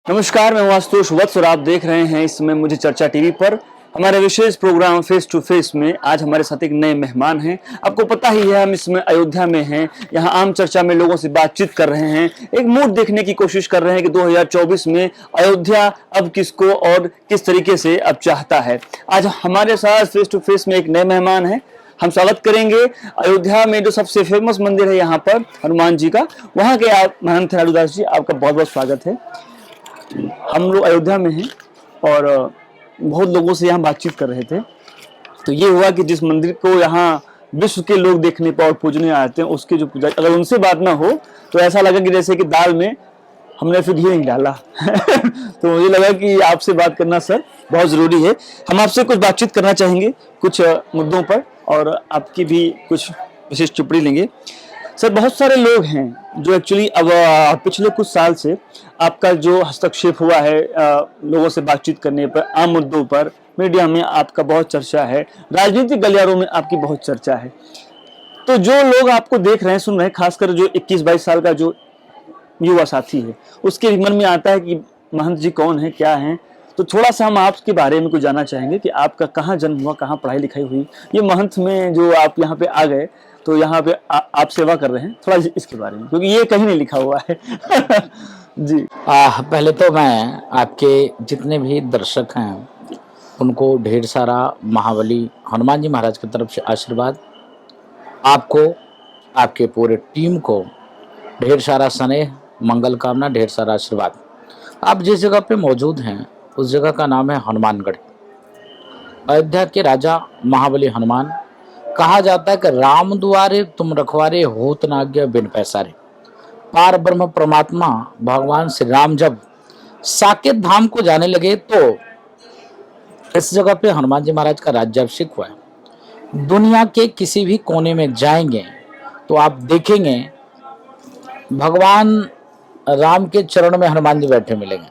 नमस्कार, मैं हूं आशुतोष वत्स और आप देख रहे हैं इस समय मुझे चर्चा टीवी पर हमारे विशेष प्रोग्राम फेस टू फेस में। आज हमारे साथ एक नए मेहमान हैं। आपको पता ही है हम इसमें अयोध्या में हैं। यहाँ आम चर्चा में लोगों से बातचीत कर रहे हैं, एक मूड देखने की कोशिश कर रहे हैं कि 2024 में अयोध्या अब किसको और किस तरीके से अब चाहता है। आज हमारे साथ फेस टू फेस में एक नए मेहमान हैं। हम स्वागत करेंगे अयोध्या में जो सबसे फेमस मंदिर है यहाँ पर हनुमान जी का, वहाँ के आप महंत लालूदास जी, आपका बहुत बहुत स्वागत है। हम लोग अयोध्या में हैं और बहुत लोगों से यहाँ बातचीत कर रहे थे, तो ये हुआ कि जिस मंदिर को यहाँ विश्व के लोग देखने पर और पूजने आते हैं, उसकी जो पूजा, अगर उनसे बात ना हो तो ऐसा लगा कि जैसे कि दाल में हमने फिर घी नहीं डाला। तो मुझे लगा कि आपसे बात करना सर बहुत ज़रूरी है। हम आपसे कुछ बातचीत करना चाहेंगे कुछ मुद्दों पर और आपकी भी कुछ विशेष टिप्पणी लेंगे। सर, बहुत सारे लोग हैं जो एक्चुअली अब पिछले कुछ साल से आपका जो हस्तक्षेप हुआ है लोगों से बातचीत करने पर, आम मुद्दों पर, मीडिया में आपका बहुत चर्चा है, राजनीतिक गलियारों में आपकी बहुत चर्चा है। तो जो लोग आपको देख रहे हैं, सुन रहे हैं, खासकर जो 21-22 साल का जो युवा साथी है, उसके मन में आता है कि महंत जी कौन है, क्या है। तो थोड़ा सा हम आपके बारे में कुछ जानना चाहेंगे कि आपका कहाँ जन्म हुआ, कहाँ पढ़ाई लिखाई हुई, ये महंत में जो आप यहाँ पे आ गए तो यहाँ पे आप सेवा कर रहे हैं, थोड़ा इसके बारे में, क्योंकि ये कहीं नहीं लिखा हुआ है। जी। पहले तो मैं आपके जितने भी दर्शक हैं उनको ढेर सारा महाबली हनुमान जी महाराज की तरफ से आशीर्वाद, आपको, आपके पूरे टीम को ढेर सारा स्नेह, मंगल कामना, ढेर सारा आशीर्वाद। आप जिस जगह पे मौजूद हैं उस जगह का नाम है हनुमानगढ़। अयोध्या के राजा महाबली हनुमान, कहा जाता है कि राम दुआरे तुम रखवारे, होत न आज्ञा बिन पैसारे। पार ब्रह्म परमात्मा भगवान श्री राम जब साकेत धाम को जाने लगे तो इस जगह पे हनुमान जी महाराज का राज्याभिषेक हुआ है। दुनिया के किसी भी कोने में जाएंगे तो आप देखेंगे भगवान राम के चरण में हनुमान जी बैठे मिलेंगे,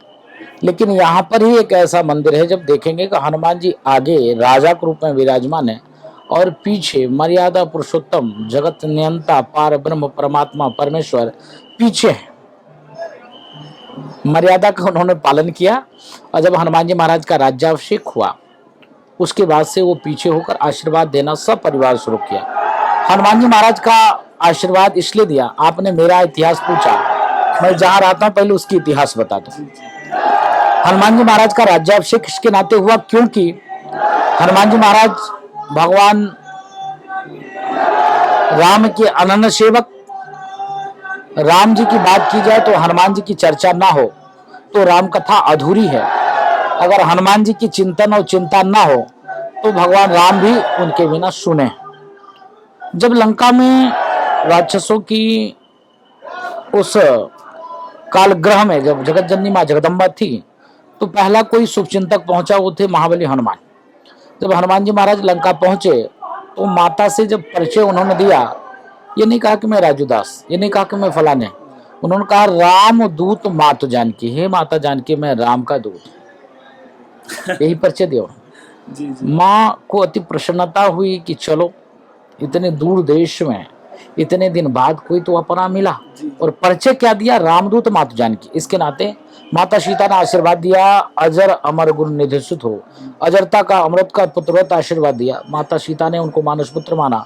लेकिन यहाँ पर ही एक ऐसा मंदिर है जब देखेंगे कि हनुमान जी आगे राजा के रूप में विराजमान है और पीछे मर्यादा पुरुषोत्तम जगत नियंता पार ब्रह्म परमात्मा परमेश्वर पीछे है। मर्यादा का उन्होंने पालन किया और जब हनुमान जी महाराज का राज्याभिषेक हुआ उसके बाद से वो पीछे होकर आशीर्वाद देना सब परिवार शुरू किया। हनुमान जी महाराज का आशीर्वाद इसलिए दिया, आपने मेरा इतिहास पूछा, मैं जहाँ रहता हूँ पहले उसकी इतिहास बता दूं। हनुमान जी महाराज का राज्याभिषेक इसके नाते हुआ क्योंकि हनुमान जी महाराज भगवान राम के अनन्य सेवक। राम जी की बात की जाए तो हनुमान जी की चर्चा ना हो तो राम कथा अधूरी है। अगर हनुमान जी की चिंतन और चिंता ना हो तो भगवान राम भी उनके बिना सुने। जब लंका में राक्षसों की उस कालग्रह में जब जगत जननी माँ जगदम्बा थी तो पहला कोई शुभचिंतक पहुंचा, वो थे महाबली हनुमान। जब हनुमान जी महाराज लंका पहुंचे तो माता से जब परिचय उन्होंने दिया, ये नहीं कहा कि मैं राजू दास, ये नहीं कहा कि मैं फलाने, उन्होंने कहा राम दूत मात जानकी, हे माता जानकी मैं राम का दूत, यही परिचय दिया। माँ को अति प्रसन्नता हुई कि चलो इतने दूर देश में इतने दिन बाद कोई तो अपना मिला, और परिचय क्या दिया, रामदूत मात जानकी। इसके नाते माता सीता ने आशीर्वाद दिया, अजर अमर गुण निधिसुत हो, अजरता का अमृत का पुत्रवत आशीर्वाद दिया। माता सीता ने उनको मानस पुत्र माना,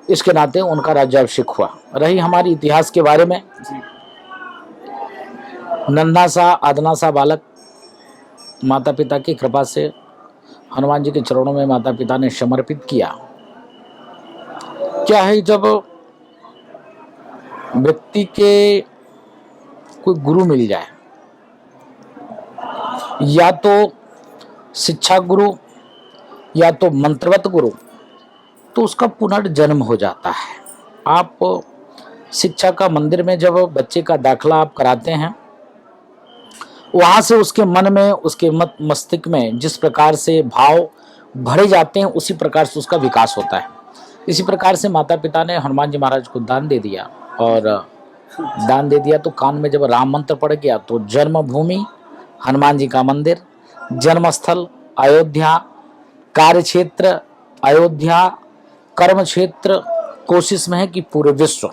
इसके नाते उनका राज्याभिषेक हुआ। रही हमारी इतिहास के बारे में, नन्हा सा आदना सा बालक माता पिता की कृपा से हनुमान जी के चरणों में माता पिता ने समर्पित किया। क्या है, जब व्यक्ति के कोई गुरु मिल जाए, या तो शिक्षा गुरु या तो मंत्रवत गुरु, तो उसका पुनर्जन्म हो जाता है। आप शिक्षा का मंदिर में जब बच्चे का दाखला आप कराते हैं, वहाँ से उसके मन में, उसके मस्तिष्क में जिस प्रकार से भाव भरे जाते हैं उसी प्रकार से उसका विकास होता है। इसी प्रकार से माता पिता ने हनुमान जी महाराज को दान दे दिया, और दान दे दिया तो कान में जब राम मंत्र पड़ गया तो जन्मभूमि हनुमान जी का मंदिर, जन्मस्थल अयोध्या, कार्य क्षेत्र अयोध्या, कर्म क्षेत्र कोशिश में है कि पूरे विश्व,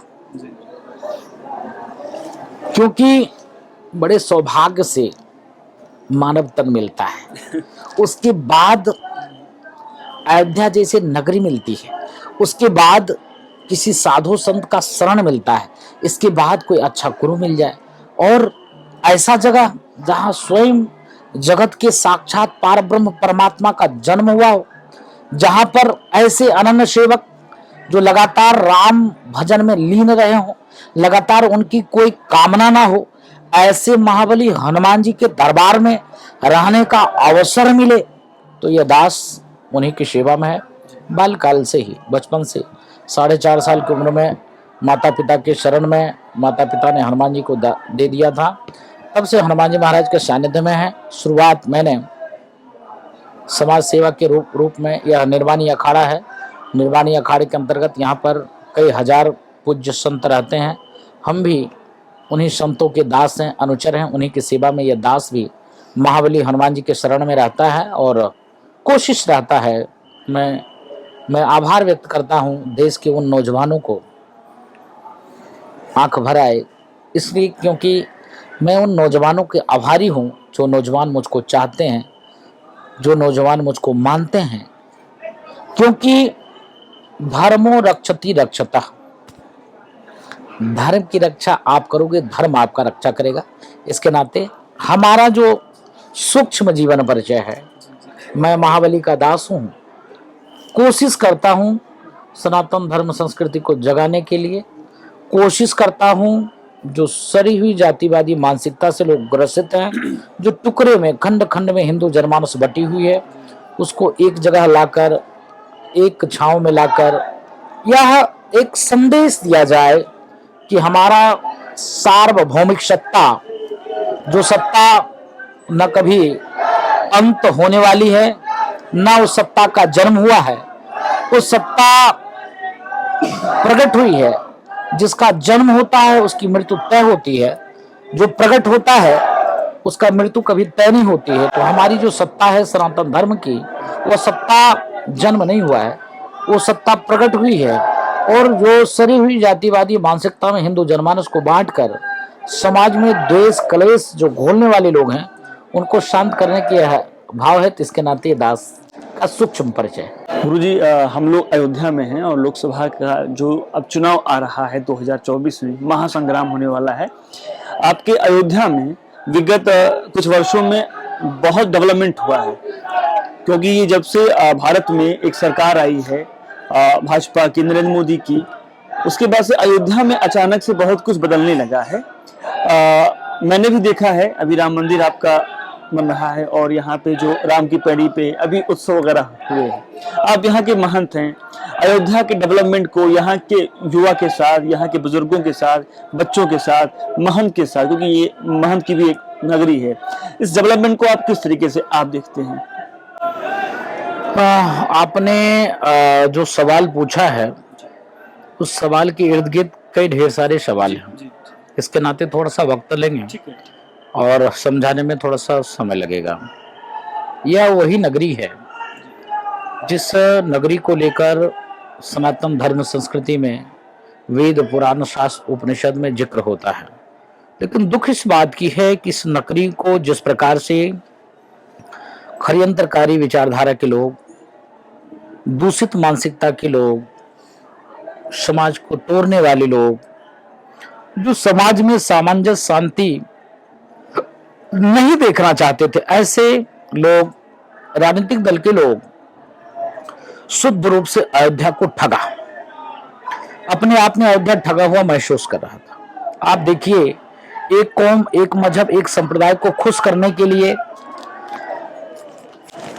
क्योंकि बड़े सौभाग्य से मानव तन मिलता है, उसके बाद अयोध्या जैसे नगरी मिलती है, उसके बाद किसी साधु संत का शरण मिलता है, इसके बाद कोई अच्छा गुरु मिल जाए, और ऐसा जगह जहाँ स्वयं जगत के साक्षात पार ब्रह्म परमात्मा का जन्म हुआ हो, जहाँ पर ऐसे अनन्य सेवक जो लगातार राम भजन में लीन रहे हों, लगातार उनकी कोई कामना ना हो, ऐसे महाबली हनुमान जी के दरबार में रहने का अवसर मिले, तो यह दास उन्हीं की सेवा में है। बालकाल से ही, बचपन से 4.5 साल की उम्र में माता पिता के शरण में माता पिता ने हनुमान जी को दे दिया था, तब से हनुमान जी महाराज के सानिध्य में है। शुरुआत मैंने समाज सेवा के रूप में, यह निर्वाणी अखाड़ा है, निर्वाणी अखाड़े के अंतर्गत यहाँ पर कई हजार पूज्य संत रहते हैं, हम भी उन्हीं संतों के दास हैं, अनुचर हैं, उन्हीं की सेवा में यह दास भी महाबली हनुमान जी के शरण में रहता है और कोशिश रहता है। मैं आभार व्यक्त करता हूँ देश के उन नौजवानों को, आंख भर आए इसलिए क्योंकि मैं उन नौजवानों के आभारी हूँ जो नौजवान मुझको चाहते हैं, जो नौजवान मुझको मानते हैं, क्योंकि धर्मो रक्षति रक्षता, धर्म की रक्षा आप करोगे, धर्म आपका रक्षा करेगा। इसके नाते हमारा जो सूक्ष्म जीवन परिचय है, मैं महाबली का दास हूँ, कोशिश करता हूँ सनातन धर्म संस्कृति को जगाने के लिए, कोशिश करता हूँ जो सड़ी हुई जातिवादी मानसिकता से लोग ग्रसित हैं, जो टुकड़े में खंड खंड में हिंदू जनमानस बटी हुई है, उसको एक जगह लाकर, एक छांव में लाकर यह एक संदेश दिया जाए कि हमारा सार्वभौमिक सत्ता, जो सत्ता न कभी अंत होने वाली है, न उस सत्ता का जन्म हुआ है, उस सत्ता प्रकट हुई है, जिसका जन्म होता है उसकी मृत्यु तय होती है, जो प्रकट होता है उसका मृत्यु कभी तय नहीं होती है। तो हमारी जो सत्ता है सनातन धर्म की, वह सत्ता जन्म नहीं हुआ है, वो सत्ता प्रकट हुई है, और जो सरी हुई जातिवादी मानसिकता में हिंदू जनमानस को बांटकर समाज में द्वेष कलेश जो घोलने वाले लोग हैं, उनको शांत करने की भाव है। इसके नाते दास का सूक्ष्म परिचय। गुरुजी, हम लोग अयोध्या में हैं और लोकसभा का जो अब चुनाव आ रहा है 2024 में महासंग्राम होने वाला है। आपके अयोध्या में विगत कुछ वर्षों में बहुत डेवलपमेंट हुआ है, क्योंकि ये जब से भारत में एक सरकार आई है भाजपा की, नरेंद्र मोदी की, उसके बाद से अयोध्या में अचानक से बहुत कुछ बदलने लगा है। मैंने भी देखा है, अभी राम मंदिर आपका बन रहा है और यहाँ पे जो राम की पैड़ी पे अभी उत्सव वगैरह हुए हैं। आप यहाँ के महंत हैं, अयोध्या के डेवलपमेंट को यहाँ के युवा के साथ, यहाँ के बुजुर्गों के साथ, बच्चों के साथ, महंत के साथ, क्योंकि ये महंत की भी एक नगरी है, इस डेवलपमेंट को आप किस तरीके से आप देखते हैं? आपने जो सवाल पूछा है, उस सवाल के इर्द गिर्द कई ढेर सारे सवाल हैं, इसके नाते थोड़ा सा वक्त लेंगे और समझाने में थोड़ा सा समय लगेगा। यह वही नगरी है जिस नगरी को लेकर सनातन धर्म संस्कृति में वेद पुराण शास्त्र उपनिषद में जिक्र होता है, लेकिन दुख इस बात की है कि इस नगरी को जिस प्रकार से षड्यंत्रकारी विचारधारा के लोग, दूषित मानसिकता के लोग, समाज को तोड़ने वाले लोग, जो समाज में सामंजस्य शांति नहीं देखना चाहते थे, ऐसे लोग, राजनीतिक दल के लोग शुद्ध रूप से अयोध्या को ठगा, अपने आप में अयोध्या ठगा हुआ महसूस कर रहा था। आप देखिए, एक कौम, एक मजहब, एक संप्रदाय को खुश करने के लिए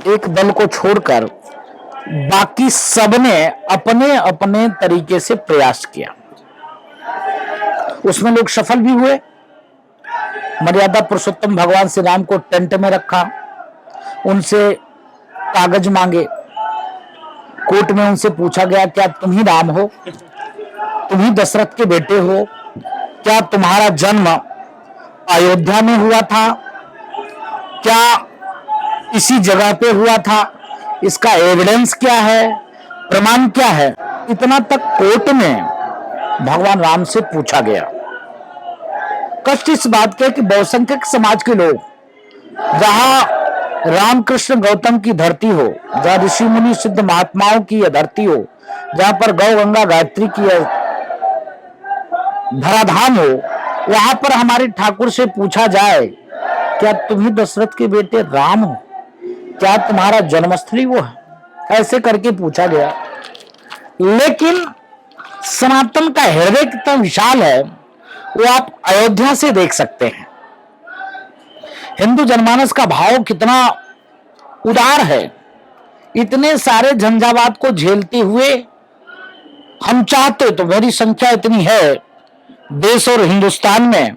एक दल को छोड़कर बाकी सबने अपने अपने तरीके से प्रयास किया, उसमें लोग सफल भी हुए। मर्यादा पुरुषोत्तम भगवान श्री राम को टेंट में रखा, उनसे कागज मांगे, कोर्ट में उनसे पूछा गया क्या तुम ही राम हो, तुम ही दशरथ के बेटे हो, क्या तुम्हारा जन्म अयोध्या में हुआ था, क्या इसी जगह पे हुआ था, इसका एविडेंस क्या है, प्रमाण क्या है, इतना तक कोर्ट में भगवान राम से पूछा गया। कष्ट इस बात का कि बहुसंख्यक समाज के लोग जहां रामकृष्ण गौतम की धरती हो, जहां ऋषि मुनि सिद्ध महात्माओं की यह धरती हो, जहां पर गौ गंगा गायत्री की यह धराधाम हो, वहां पर हमारे ठाकुर से पूछा जाए, क्या तुम ही दशरथ के बेटे राम हो? क्या तुम्हारा जन्मस्थली वो है? ऐसे करके पूछा गया। लेकिन सनातन का हृदय कितना विशाल है वो आप अयोध्या से देख सकते हैं। हिंदू जनमानस का भाव कितना उदार है। इतने सारे झंझावात को झेलते हुए हम चाहते, तो मेरी संख्या इतनी है देश और हिंदुस्तान में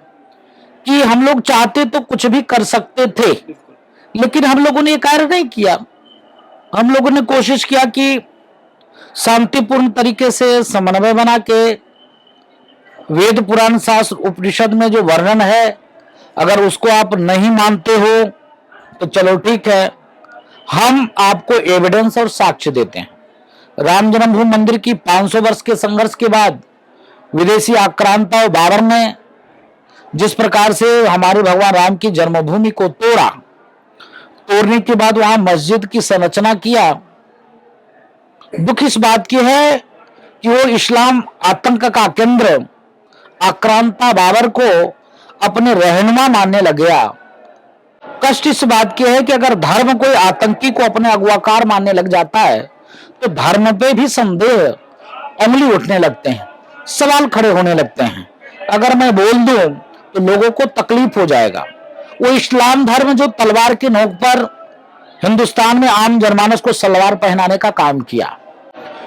कि हम लोग चाहते तो कुछ भी कर सकते थे, लेकिन हम लोगों ने ये कार्य नहीं किया। हम लोगों ने कोशिश किया कि शांतिपूर्ण तरीके से समन्वय बना के वेद पुराण शास्त्र उपनिषद में जो वर्णन है, अगर उसको आप नहीं मानते हो तो चलो ठीक है, हम आपको एविडेंस और साक्ष्य देते हैं। राम जन्मभूमि मंदिर की 500 वर्ष के संघर्ष के बाद विदेशी आक्रांता और बाबर ने जिस प्रकार से हमारे भगवान राम की जन्मभूमि को तोड़ा, तोड़ने के बाद वहां मस्जिद की संरचना किया। दुख इस बात की है कि वो इस्लाम आतंक का केंद्र आक्रांता बाबर को अपने रहनुमा मानने लग गया। कष्ट इस बात की है कि अगर धर्म कोई आतंकी को अपने अगुवाकार मानने लग जाता है तो धर्म पे भी संदेह, उंगली उठने लगते हैं, सवाल खड़े होने लगते हैं। अगर मैं बोल दूं तो लोगों को तकलीफ हो जाएगा। वो इस्लाम धर्म जो तलवार की नोक पर हिंदुस्तान में आम जनमानस को सलवार पहनाने का काम किया,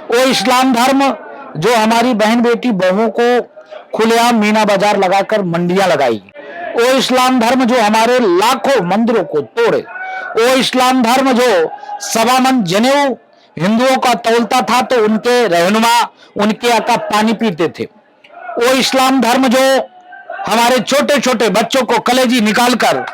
वो इस्लाम धर्म जो हमारी बहन बेटी बहुओं को खुलेआम मीना बाजार लगाकर मंडियां लगाई, वो इस्लाम धर्म जो हमारे लाखों मंदिरों को तोड़े, वो इस्लाम धर्म जो 1.25 मन जनेऊ हिंदुओं का तौलता था तो उनके रहनुमा उनके आका पानी पीते थे, वो इस्लाम धर्म जो हमारे छोटे छोटे बच्चों को कलेजी निकालकर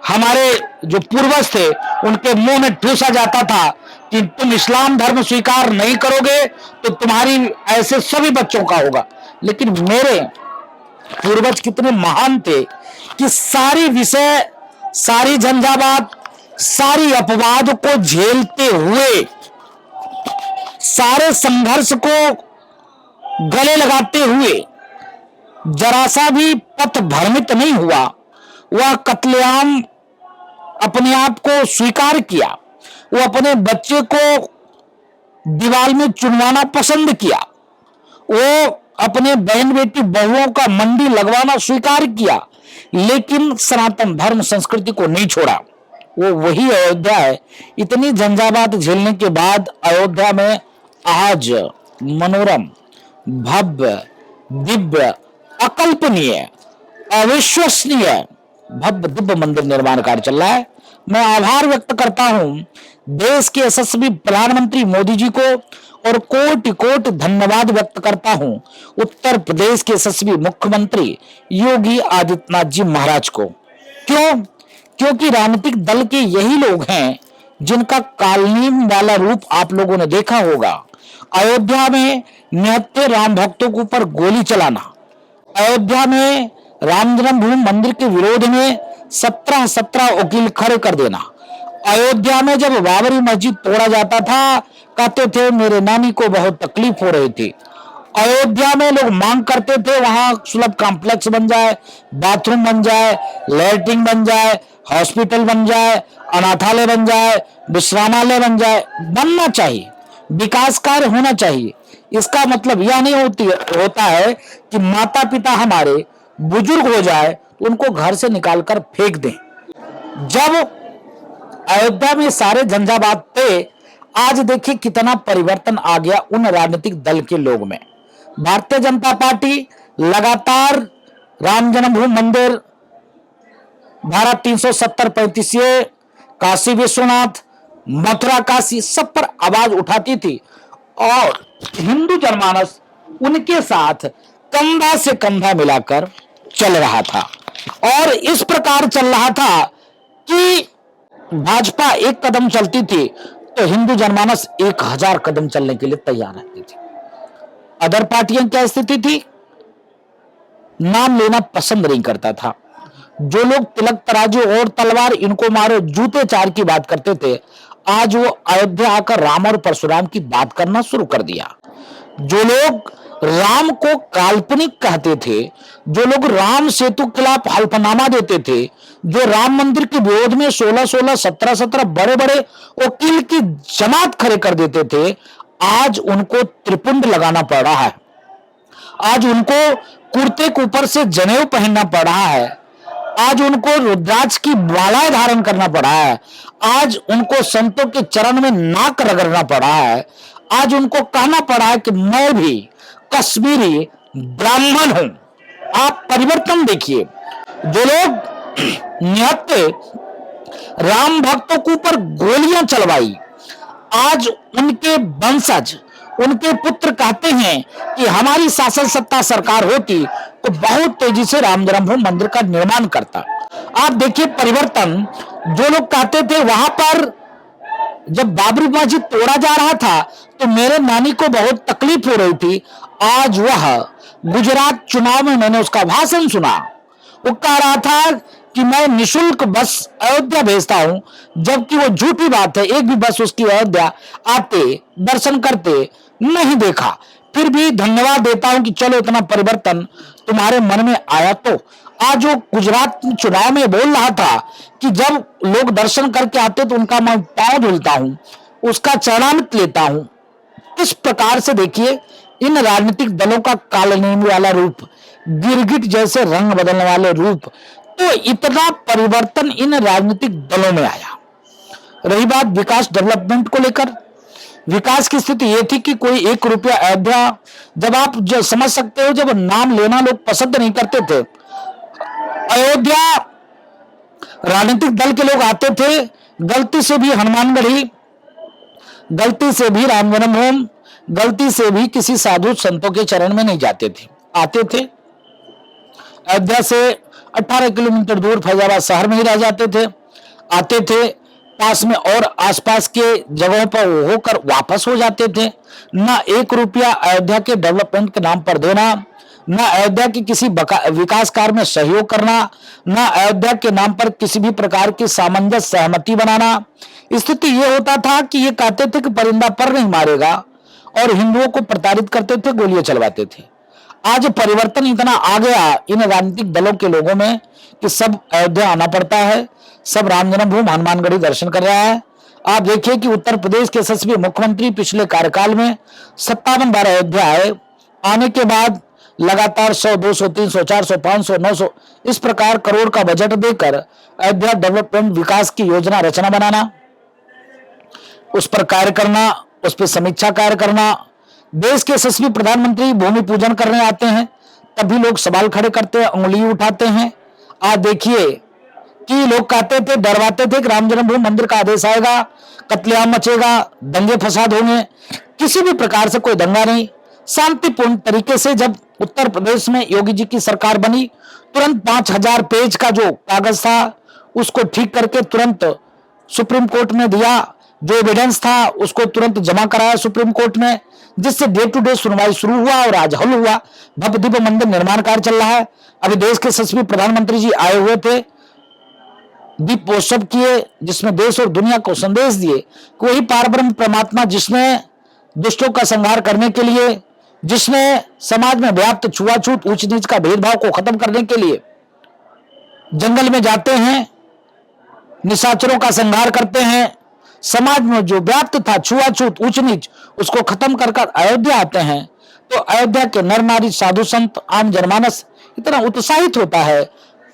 हमारे जो पूर्वज थे उनके मुंह में ठूसा जाता था कि तुम इस्लाम धर्म स्वीकार नहीं करोगे तो तुम्हारी ऐसे सभी बच्चों का होगा। लेकिन मेरे पूर्वज कितने महान थे कि सारी विषय, सारी झंझावात, सारी अपवाद को झेलते हुए, सारे संघर्ष को गले लगाते हुए जरा सा भी पथ भ्रमित नहीं हुआ। वह कत्लेआम अपने आप को स्वीकार किया। वो अपने बच्चे को दीवार में चुनवाना पसंद किया। वो अपने बहन बेटी बहुओं का मंडी लगवाना स्वीकार किया, लेकिन सनातन धर्म संस्कृति को नहीं छोड़ा। वो वही अयोध्या है। इतनी झंझावात झेलने के बाद अयोध्या में आज मनोरम, भव्य, दिव्य, अकल्पनीय, अविश्वसनीय भव्य दिव्य मंदिर निर्माण कार्य चल रहा है। मैं आभार व्यक्त करता हूं देश के यशस्वी प्रधानमंत्री मोदी जी को और कोटि कोटि धन्यवाद व्यक्त करता हूं उत्तर प्रदेश के यशस्वी मुख्यमंत्री योगी आदित्यनाथ जी महाराज को। क्यों? क्योंकि राजनीतिक दल के यही लोग हैं जिनका कालनीम वाला रूप आप लोगों ने देखा होगा। अयोध्या में निहत्थे राम भक्तों के ऊपर गोली चलाना, अयोध्या में राम जन्मभूमि मंदिर के विरोध में 17 वकील खड़े कर देना, अयोध्या में जब बाबरी मस्जिद तोड़ा जाता था कहते थे मेरे नानी को बहुत तकलीफ हो रही थी। अयोध्या में लोग मांग करते थे वहां सुलभ कॉम्प्लेक्स बन जाए, बाथरूम बन जाए, लैट्रिन बन जाए, हॉस्पिटल बन जाए, अनाथालय बन जाए, विश्रामालय बन जाए। बनना चाहिए, विकास कार्य होना चाहिए। इसका मतलब यह नहीं होता है कि माता पिता हमारे बुजुर्ग हो जाए तो उनको घर से निकालकर फेंक दें। जब अयोध्या में सारे झंझावात थे, आज देखिए कितना परिवर्तन आ गया उन राजनीतिक दल के लोग में। भारतीय जनता पार्टी लगातार राम जन्मभूमि मंदिर, धारा 370-35, काशी विश्वनाथ, मथुरा काशी, सब पर आवाज उठाती थी और हिंदू जनमानस उनके साथ कंधा से कंधा मिलाकर चल रहा था। और इस प्रकार चल रहा था कि भाजपा एक कदम चलती थी तो हिंदू जनमानस 1000 कदम चलने के लिए तैयार रहती थी। अदर पार्टियां क्या स्थिति थी? नाम लेना पसंद नहीं करता था। जो लोग तिलक तराजू और तलवार इनको मारो जूते चार की बात करते थे, आज वो अयोध्या आकर राम और परशुराम की बात करना शुरू कर दिया। जो लोग राम को काल्पनिक कहते थे, जो लोग राम सेतु के खिलाफ हल्फनामा देते थे, जो राम मंदिर के विरोध में 16-16, 17-17 बड़े बड़े वकील की जमात खड़े कर देते थे, आज उनको त्रिपुंड लगाना पड़ रहा है। आज उनको कुर्ते के ऊपर से जनेऊ पहनना पड़ रहा है। आज उनको रुद्राक्ष की मालाएं धारण करना पड़ा है। आज उनको संतों के चरण में नाक रगड़ना पड़ा है। आज उनको कहना पड़ा है कि मैं भी कश्मीरी ब्राह्मण हूं। आप परिवर्तन देखिए। जो लोग निहत्थे राम भक्तों के ऊपर गोलियां चलवाई, आज उनके वंशज, उनके पुत्र कहते हैं कि हमारी शासन सत्ता सरकार होती तो बहुत तेजी से राम जन्मभूमि मंदिर का निर्माण करता। आप देखिए परिवर्तन। जो लोग कहते थे वहां पर जब बाबरी मस्जिद तोड़ा जा रहा था तो मेरे नानी को बहुत तकलीफ हो रही थी, आज वह गुजरात चुनाव में मैंने उसका भाषण सुना। वो कह रहा था कि मैं निशुल्क बस अयोध्या भेजता हूं, जबकि वो झूठी बात है। एक भी बस उसकी अयोध्या आते दर्शन करते नहीं देखा। फिर भी धन्यवाद देता हूं कि चलो इतना परिवर्तन तुम्हारे मन में आया। तो आज वो गुजरात चुनाव में बोल रहा था कि जब लोग दर्शन करके आते तो उनका मैं पांव धुलता हूं, उसका चरणामृत लेता हूं। इस प्रकार से देखिए इन राजनीतिक दलों का कालनेमी वाला रूप, गिरगिट जैसे रंग बदलने वाले रूप। तो इतना परिवर्तन इन राजनीतिक दलों में आया। रही बात विकास डेवलपमेंट को लेकर, विकास की स्थिति यह थी कि कोई 1 रुपया अयोध्या, जब आप जो समझ सकते हो, जब नाम लेना लोग पसंद नहीं करते थे, अयोध्या राजनीतिक दल के लोग आते थे, गलती से भी हनुमानगढ़ी, गलती से भी राम जन्मभूमि, गलती से भी किसी साधु संतों के चरण में नहीं जाते थे। आते थे अयोध्या से 18 किलोमीटर दूर फैजाबाद शहर में ही रह जाते थे। आते थे पास में और आसपास के जगहों पर होकर वापस हो जाते थे। ना 1 रुपया अयोध्या के डेवलपमेंट के नाम पर देना, ना अयोध्या के किसी विकास कार्य में सहयोग करना, ना अयोध्या के नाम पर किसी भी प्रकार की सामंजस्य सहमति बनाना। स्थिति ये होता था कि ये कहते थे कि परिंदा पर नहीं मारेगा और हिंदुओं को प्रताड़ित करते थे, गोलियां चलवाते थे। आज परिवर्तन इतना आ गया इन राजनीतिक दलों के लोगों में कि सब अयोध्या आना पड़ता है, सब राम जन्मभूमि हनुमानगढ़ी दर्शन कर रहा है। आप देखिए कि उत्तर प्रदेश के यशस्वी मुख्यमंत्री पिछले कार्यकाल में 57 बार अयोध्या आए। आने के बाद लगातार 100, 200, 300, 400, 500, 900 इस प्रकार करोड़ का बजट देकर अयोध्या डेवलपमेंट विकास की योजना रचना बनाना, उस पर कार्य करना, उस पर समीक्षा कार्य करना। देश के यशस्वी प्रधानमंत्री भूमि पूजन करने आते हैं, तभी लोग सवाल खड़े करते हैं, उंगली उठाते हैं। आज देखिए कि लोग कहते थे, डरवाते थे कि राम जन्मभूमि मंदिर का आदेश आएगा, कत्लेआम मचेगा, दंगे फसाद होंगे। किसी भी प्रकार से कोई दंगा नहीं, शांतिपूर्ण तरीके से जब उत्तर प्रदेश में योगी जी की सरकार बनी, तुरंत 5000 पेज का जो कागज था उसको ठीक करके तुरंत सुप्रीम कोर्ट में दिया। जो एविडेंस था उसको तुरंत जमा कराया सुप्रीम कोर्ट में, जिससे डे टू डे सुनवाई शुरू हुआ और आज हल हुआ। भव्य दिव्य मंदिर निर्माण कार्य चल रहा है। अभी देश के यशस्वी प्रधानमंत्री जी आए हुए थे, दीपोत्सव किए, जिसमें देश और दुनिया को संदेश दिए कि वही पारब्रह्म परमात्मा जिसने दुष्टों का संहार करने के लिए, जिसने समाज में व्याप्त छुआछूत ऊंच नीच का भेदभाव को खत्म करने के लिए जंगल में जाते हैं, निशाचरों का संहार करते हैं, समाज में जो व्याप्त था छुआछूत ऊंच नीच उसको खत्म कर अयोध्या आते हैं, तो अयोध्या के नर नारी साधु संत आम जनमानस इतना उत्साहित होता है,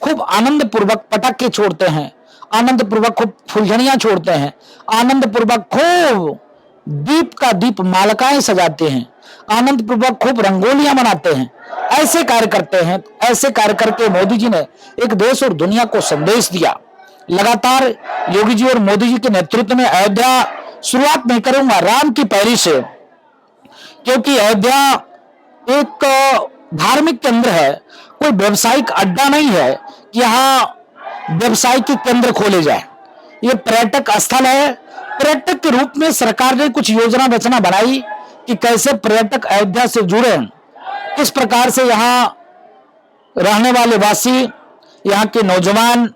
खूब आनंद पूर्वक पटाखे छोड़ते हैं, आनंद पूर्वक खूब फुलझड़ियां छोड़ते हैं, आनंद पूर्वक खूब दीप का दीप मालकाएं सजाते हैं, आनंद पूर्वक खूब रंगोलियां बनाते हैं। ऐसे कार्य करते हैं। ऐसे कार्य करके मोदी जी ने एक देश और दुनिया को संदेश दिया। लगातार योगी जी और मोदी जी के नेतृत्व में अयोध्या, शुरुआत नहीं करूंगा राम की पैरी से, क्योंकि अयोध्या एक धार्मिक केंद्र है, कोई व्यवसायिक अड्डा नहीं है कि यहाँ व्यवसायिक केंद्र खोले जाए। ये पर्यटक स्थल है। पर्यटक के रूप में सरकार ने कुछ योजना रचना बनाई कि कैसे पर्यटक अयोध्या से जुड़े, किस प्रकार से यहाँ रहने वाले वासी, यहाँ के नौजवान,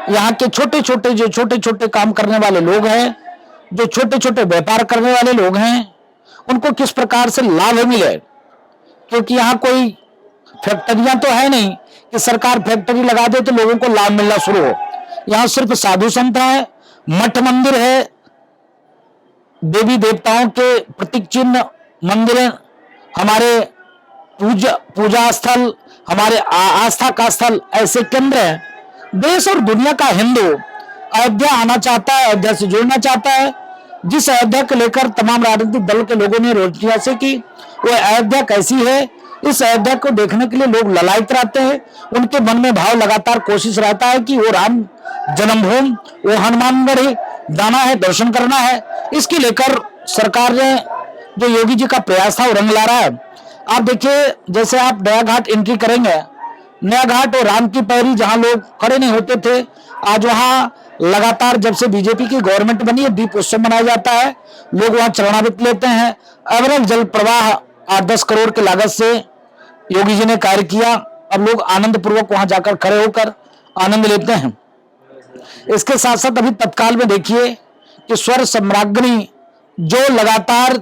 यहाँ के छोटे छोटे काम करने वाले लोग हैं, जो छोटे छोटे व्यापार करने वाले लोग हैं, उनको किस प्रकार से लाभ मिले। क्योंकि यहाँ कोई फैक्ट्रियां तो है नहीं कि सरकार फैक्ट्री लगा दे तो लोगों को लाभ मिलना शुरू हो। यहाँ सिर्फ साधु संत है, मठ मंदिर है, देवी देवताओं के प्रतीक चिन्ह मंदिर है, हमारे पूजा स्थल, हमारे आस्था का स्थल, ऐसे केंद्र हैं। देश और दुनिया का हिंदू अयोध्या आना चाहता है, अयोध्या से जुड़ना चाहता है। जिस अयोध्या को लेकर तमाम राजनीतिक दल के लोगों ने रोटियां से की, वो अयोध्या कैसी है, इस अयोध्या को देखने के लिए लोग ललायत रहते हैं। उनके मन में भाव लगातार कोशिश रहता है कि वो राम जन्मभूमि, वो हनुमानगढ़ी जाना है, दर्शन करना है। इसके लेकर सरकार ने जो योगी जी का प्रयास था वो रंग ला रहा है। आप देखिए, जैसे आप नया घाट एंट्री करेंगे, नया घाट और राम की पैरी जहां लोग खड़े नहीं होते थे, आज वहां लगातार जब से बीजेपी की गवर्नमेंट बनी है दीप उत्सव मनाया जाता है। लोग वहां चरणामृत लेते हैं। एवरेज जल प्रवाह 8-10 करोड़ की लागत से योगी जी ने कार्य किया। अब लोग आनंद पूर्वक वहां जाकर खड़े होकर आनंद लेते हैं। इसके साथ साथ अभी तत्काल में देखिए कि स्वर सम्राज्ञी जो लगातार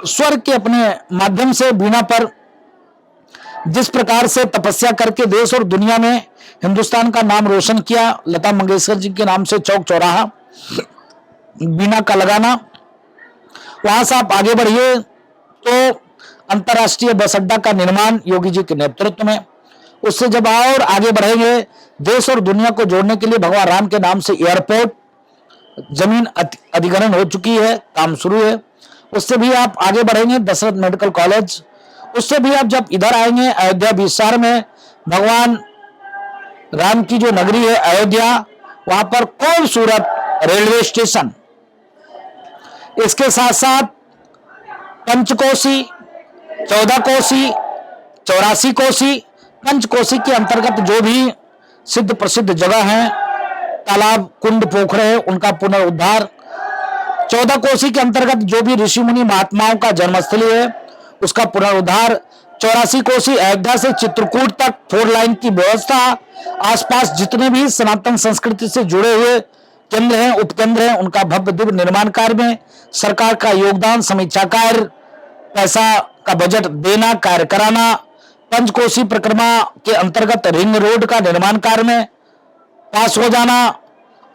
स्वर के अपने माध्यम से बीना पर जिस प्रकार से तपस्या करके देश और दुनिया में हिंदुस्तान का नाम रोशन किया, लता मंगेशकर जी के नाम से चौक चौराहा बीना का लगाना, वहां से आप आगे बढ़िए तो अंतर्राष्ट्रीय बस अड्डा का निर्माण योगी जी के नेतृत्व में, उससे जब और आगे बढ़ेंगे देश और दुनिया को जोड़ने के लिए भगवान राम के नाम से एयरपोर्ट, जमीन अधिग्रहण हो चुकी है, काम शुरू है। उससे भी आप आगे बढ़ेंगे दशरथ मेडिकल कॉलेज, उससे भी आप जब इधर आएंगे अयोध्या विस्तार में भगवान राम की जो नगरी है अयोध्या, वहां पर खूबसूरत रेलवे स्टेशन, इसके साथ साथ पंचकोसी, 14 कोसी, 84 कोसी, पंचकोसी के अंतर्गत जो भी सिद्ध प्रसिद्ध जगह हैं, तालाब कुंड पोखरे हैं, उनका पुनरुद्धार, 14 कोसी के अंतर्गत जो भी ऋषि मुनि महात्माओं का जन्मस्थली है उसका पुनरुद्धार, 84 कोसी अयोध्या से चित्रकूट तक 4 लाइन की व्यवस्था, आसपास जितने भी सनातन संस्कृति से जुड़े हुए केंद्र हैं, उपकेंद्र हैं, उनका भव्य दिव्य निर्माण कार्य में सरकार का योगदान, समीक्षा कार्य, पैसा का बजट देना, कार्य कराना, पंचकोसी परिक्रमा के अंतर्गत रिंग रोड का निर्माण कार्य में पास हो जाना।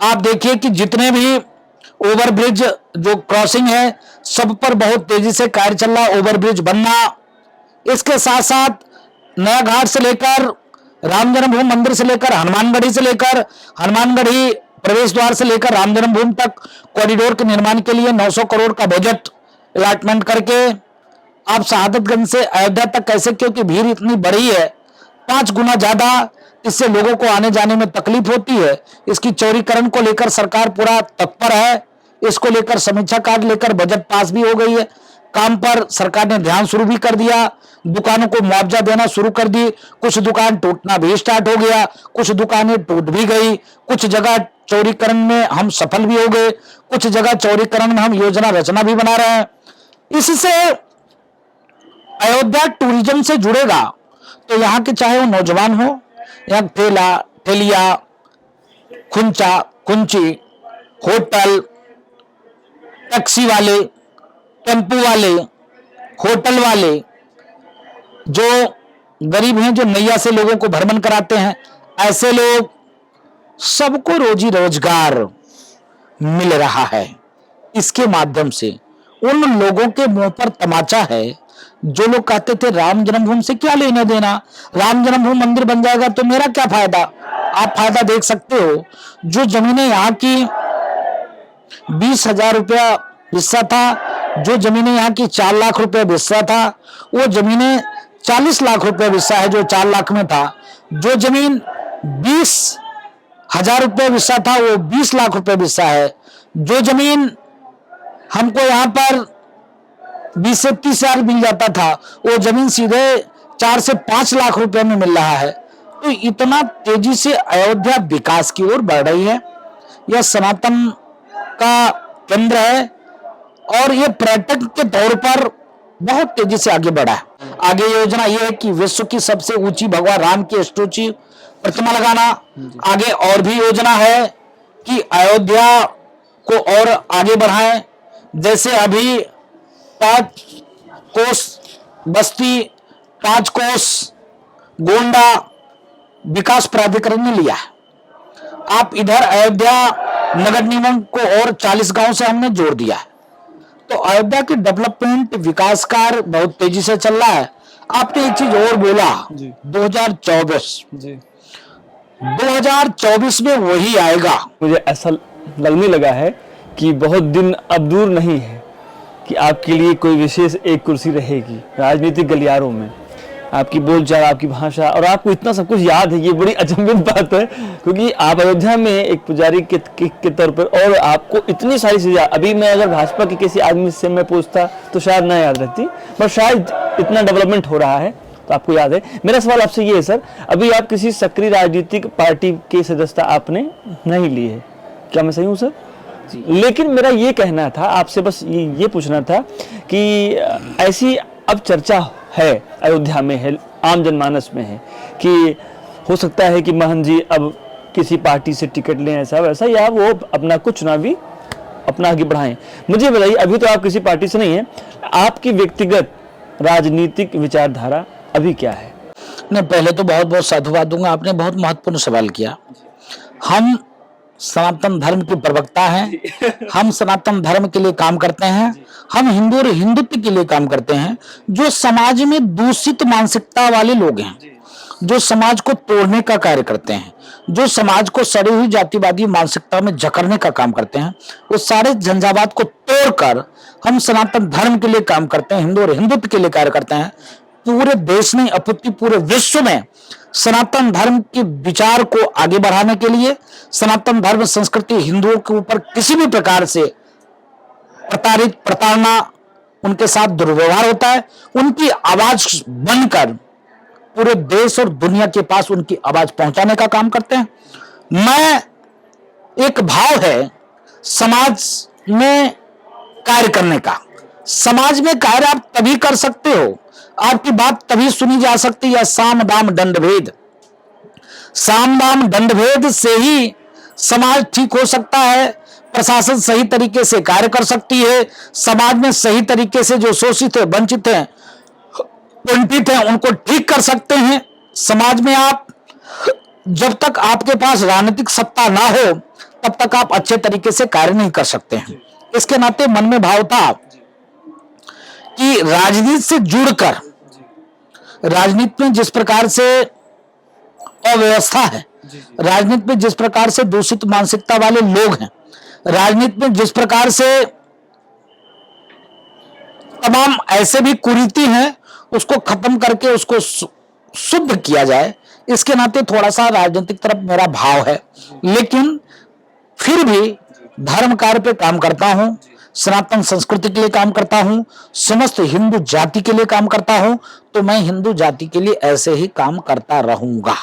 आप देखिए कि जितने भी ओवरब्रिज जो क्रॉसिंग है सब पर बहुत तेजी से कार्य चल रहा, ओवरब्रिज बनना। इसके साथ साथ नया घाट से लेकर राम जन्मभूमि मंदिर से लेकर हनुमानगढ़ी से लेकर हनुमानगढ़ी प्रवेश द्वार से लेकर राम जन्मभूमि तक कॉरिडोर के निर्माण के लिए 900 करोड़ का बजट अलॉटमेंट करके आप शहादतगंज से अयोध्या तक कैसे, क्योंकि भीड़ इतनी बड़ी है 5 गुना ज्यादा, इससे लोगों को आने जाने में तकलीफ होती है। इसकी चौड़ीकरण को लेकर सरकार पूरा तत्पर है, इसको लेकर समीक्षा कार्य लेकर बजट पास भी हो गई है, काम पर सरकार ने ध्यान शुरू भी कर दिया, दुकानों को मुआवजा देना शुरू कर दी, कुछ दुकान टूटना भी स्टार्ट हो गया, कुछ दुकानें टूट भी गई, कुछ जगह चौड़ीकरण में हम सफल भी हो गए, कुछ जगह चौड़ीकरण में हम योजना रचना भी बना रहे हैं। इससे अयोध्या टूरिज्म से जुड़ेगा तो यहाँ के चाहे वो नौजवान हो या ठेला ठेलिया, खुंचा खुंची, होटल, टैक्सी वाले, टेम्पू वाले, होटल वाले, जो गरीब हैं, जो नैया से लोगों को भ्रमण कराते हैं, ऐसे लोग सबको रोजी रोजगार मिल रहा है। इसके माध्यम से उन लोगों के मुंह पर तमाचा है जो लोग कहते थे राम जन्मभूमि से क्या लेना देना, राम जन्मभूमि मंदिर बन जाएगा तो मेरा क्या फायदा। आप फायदा देख सकते हो, जो जमीनें यहाँ की 20,000 रुपया हिस्सा था, जो जमीनें यहाँ की 4 लाख रुपए हिस्सा था, वो जमीनें 40 लाख रुपए हिस्सा है जो 4 लाख में था। जो जमीन 20,000 रुपए हिस्सा था वो 20 लाख रुपए हिस्सा है। जो जमीन हमको यहाँ पर 20 से 30 हजार मिल जाता था वो जमीन सीधे 4 से 5 लाख रुपए में मिल रहा है। तो इतना तेजी से अयोध्या विकास की ओर बढ़ रही है। यह सनातन का केंद्र है और ये पर्यटक के तौर पर बहुत तेजी से आगे बढ़ा है। आगे योजना यह है कि विश्व की सबसे ऊंची भगवान राम की स्टैच्यू प्रतिमा लगाना। आगे और भी योजना है कि अयोध्या को और आगे बढ़ाएं। जैसे अभी 5 कोस बस्ती, 5 कोस गोंडा विकास प्राधिकरण ने लिया है। आप इधर अयोध्या नगर निगम को और 40 गांव से हमने जोड़ दिया है। तो अयोध्या की डेवलपमेंट विकास कार्य बहुत तेजी से चल रहा है। आपने एक चीज और बोला, 2024 में वही आएगा। मुझे ऐसा लगने लगा है कि बहुत दिन अब दूर नहीं है कि आपके लिए कोई विशेष एक कुर्सी रहेगी राजनीतिक गलियारों में। आपकी बोलचाल, आपकी भाषा और आपको इतना सब कुछ याद है, ये बड़ी अचंभित बात है, क्योंकि आप अयोध्या में एक पुजारी के तौर पर और आपको इतनी सारी चीजें। अभी मैं अगर भाजपा के किसी आदमी से मैं पूछता तो शायद ना याद रहती, पर शायद इतना डेवलपमेंट हो रहा है तो आपको याद है। मेरा सवाल आपसे ये है सर, अभी आप किसी सक्रिय राजनीतिक पार्टी की सदस्यता आपने नहीं ली है, क्या मैं सही हूँ सर? लेकिन मेरा ये कहना था आपसे, बस ये पूछना था कि ऐसी अब चर्चा है, अयोध्या में है, आम जनमानस में है कि हो सकता है कि महंत जी अब किसी पार्टी से टिकट लें, ऐसा वैसा, या वो अपना कुछ चुनावी अपना आगे बढ़ाएं। मुझे बताइए, अभी तो आप किसी पार्टी से नहीं है, आपकी व्यक्तिगत राजनीतिक विचारधारा अभी क्या है? नहीं, पहले तो बहुत बहुत साधुवाद दूंगा, आपने बहुत महत्वपूर्ण सवाल किया। हम सनातन धर्म के प्रवक्ता हैं, हम सनातन धर्म के लिए काम करते हैं, हम हिंदू और हिंदुत्व के लिए काम करते हैं। जो समाज में दूषित मानसिकता वाले लोग हैं, जो समाज को तोड़ने का कार्य करते हैं, जो समाज को सड़ी हुई जातिवादी मानसिकता में जकड़ने का काम करते हैं, वो सारे झंझावात को तोड़कर हम सनातन धर्म के लिए काम करते हैं, हिंदू और हिंदुत्व के लिए कार्य करते हैं। पूरे देश नहीं अपितु पूरे विश्व में सनातन धर्म के विचार को आगे बढ़ाने के लिए, सनातन धर्म संस्कृति हिंदुओं के ऊपर किसी भी प्रकार से प्रताड़ित, प्रताड़ना, उनके साथ दुर्व्यवहार होता है, उनकी आवाज बनकर पूरे देश और दुनिया के पास उनकी आवाज पहुंचाने का काम करते हैं। मैं एक भाव है समाज में कार्य करने का। समाज में कार्य आप तभी कर सकते हो, आपकी बात तभी सुनी जा सकती है, साम दाम दंड भेद। साम दाम दंड भेद से ही समाज ठीक हो सकता है, प्रशासन सही तरीके से कार्य कर सकती है, समाज में सही तरीके से जो शोषित है, वंचित है, वंचित है, उनको ठीक कर सकते हैं। समाज में आप जब तक आपके पास राजनीतिक सत्ता ना हो तब तक आप अच्छे तरीके से कार्य नहीं कर सकते हैं। इसके नाते मन में भाव था कि राजनीति से जुड़कर, राजनीति में जिस प्रकार से अव्यवस्था है, राजनीति में जिस प्रकार से दूषित मानसिकता वाले लोग हैं, राजनीति में जिस प्रकार से तमाम ऐसे भी कुरीति हैं, उसको खत्म करके उसको शुद्ध किया जाए, इसके नाते थोड़ा सा राजनीतिक तरफ मेरा भाव है। लेकिन फिर भी धर्म कार्य पे काम करता हूं, सनातन संस्कृति के लिए काम करता हूं, समस्त हिंदू जाति के लिए काम करता हूं, तो मैं हिंदू जाति के लिए ऐसे ही काम करता रहूंगा।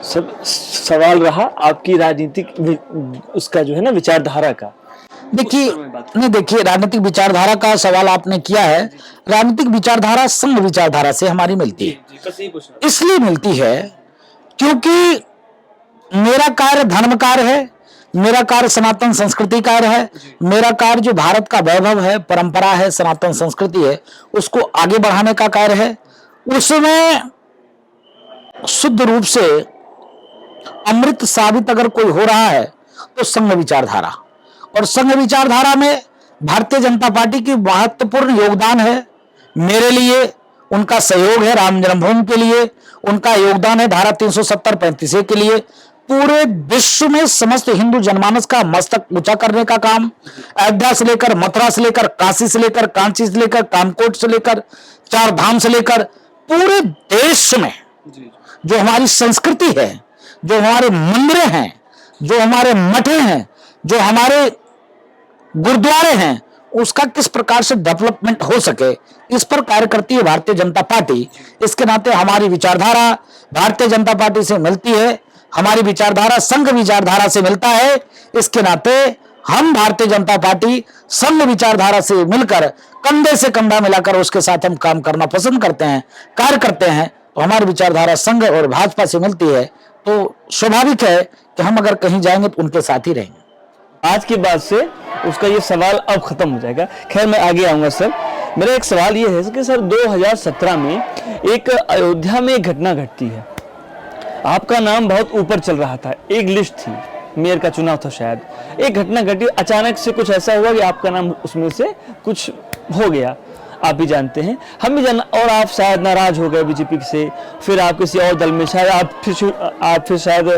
सब सवाल रहा आपकी राजनीतिक उसका जो है ना विचारधारा का। देखिए राजनीतिक विचारधारा का सवाल आपने किया है। राजनीतिक विचारधारा संघ विचारधारा से हमारी मिलती है। इसलिए मिलती है क्योंकि मेरा कार्य धर्म कार्य है, मेरा कार्य सनातन संस्कृति कार्य है, मेरा कार्य जो भारत का वैभव है, परंपरा है, सनातन संस्कृति है, उसको आगे बढ़ाने का कार्य है। उसमें शुद्ध रूप से अमृत साबित अगर कोई हो रहा है तो संघ विचारधारा, और संघ विचारधारा में भारतीय जनता पार्टी की महत्वपूर्ण योगदान है। मेरे लिए उनका सहयोग है, राम जन्मभूमि के लिए उनका योगदान है, धारा 370-35 के लिए पूरे विश्व में समस्त हिंदू जनमानस का मस्तक ऊंचा करने का काम, अयोध्या से लेकर मथुरा से लेकर काशी से लेकर कांची से लेकर कामकोट से लेकर चार धाम से लेकर पूरे देश में जो हमारी संस्कृति है, जो हमारे मंदिर हैं, जो हमारे मठे हैं, जो हमारे गुरुद्वारे हैं, उसका किस प्रकार से डेवलपमेंट हो सके, इस पर कार्य करती है भारतीय जनता पार्टी। इसके नाते हमारी विचारधारा भारतीय जनता पार्टी से मिलती है, हमारी विचारधारा संघ विचारधारा से मिलता है। इसके नाते हम भारतीय जनता पार्टी संघ विचारधारा से मिलकर कंधे से कंधा मिलाकर उसके साथ हम काम करना पसंद करते हैं, कार्य करते हैं, हमारी विचारधारा संघ और भाजपा से मिलती है, तो स्वाभाविक है कि हम अगर कहीं जाएंगे तो उनके साथ ही रहेंगे। आज के बाद से उसका ये सवाल अब खत्म हो जाएगा। खैर मैं आगे आऊंगा सर। मेरा एक सवाल ये है कि सर 2017 में एक अयोध्या में एक घटना घटती है, आपका नाम बहुत ऊपर चल रहा था, एक लिस्ट थी, मेयर का चुनाव था शायद, एक घटना घटी, अचानक से कुछ ऐसा हुआ कि आपका नाम उसमें से कुछ हो गया, आप भी जानते हैं, हम भी जाना, और आप शायद नाराज हो गए बीजेपी से, फिर आप किसी और दल में, शायद आप फिर शायद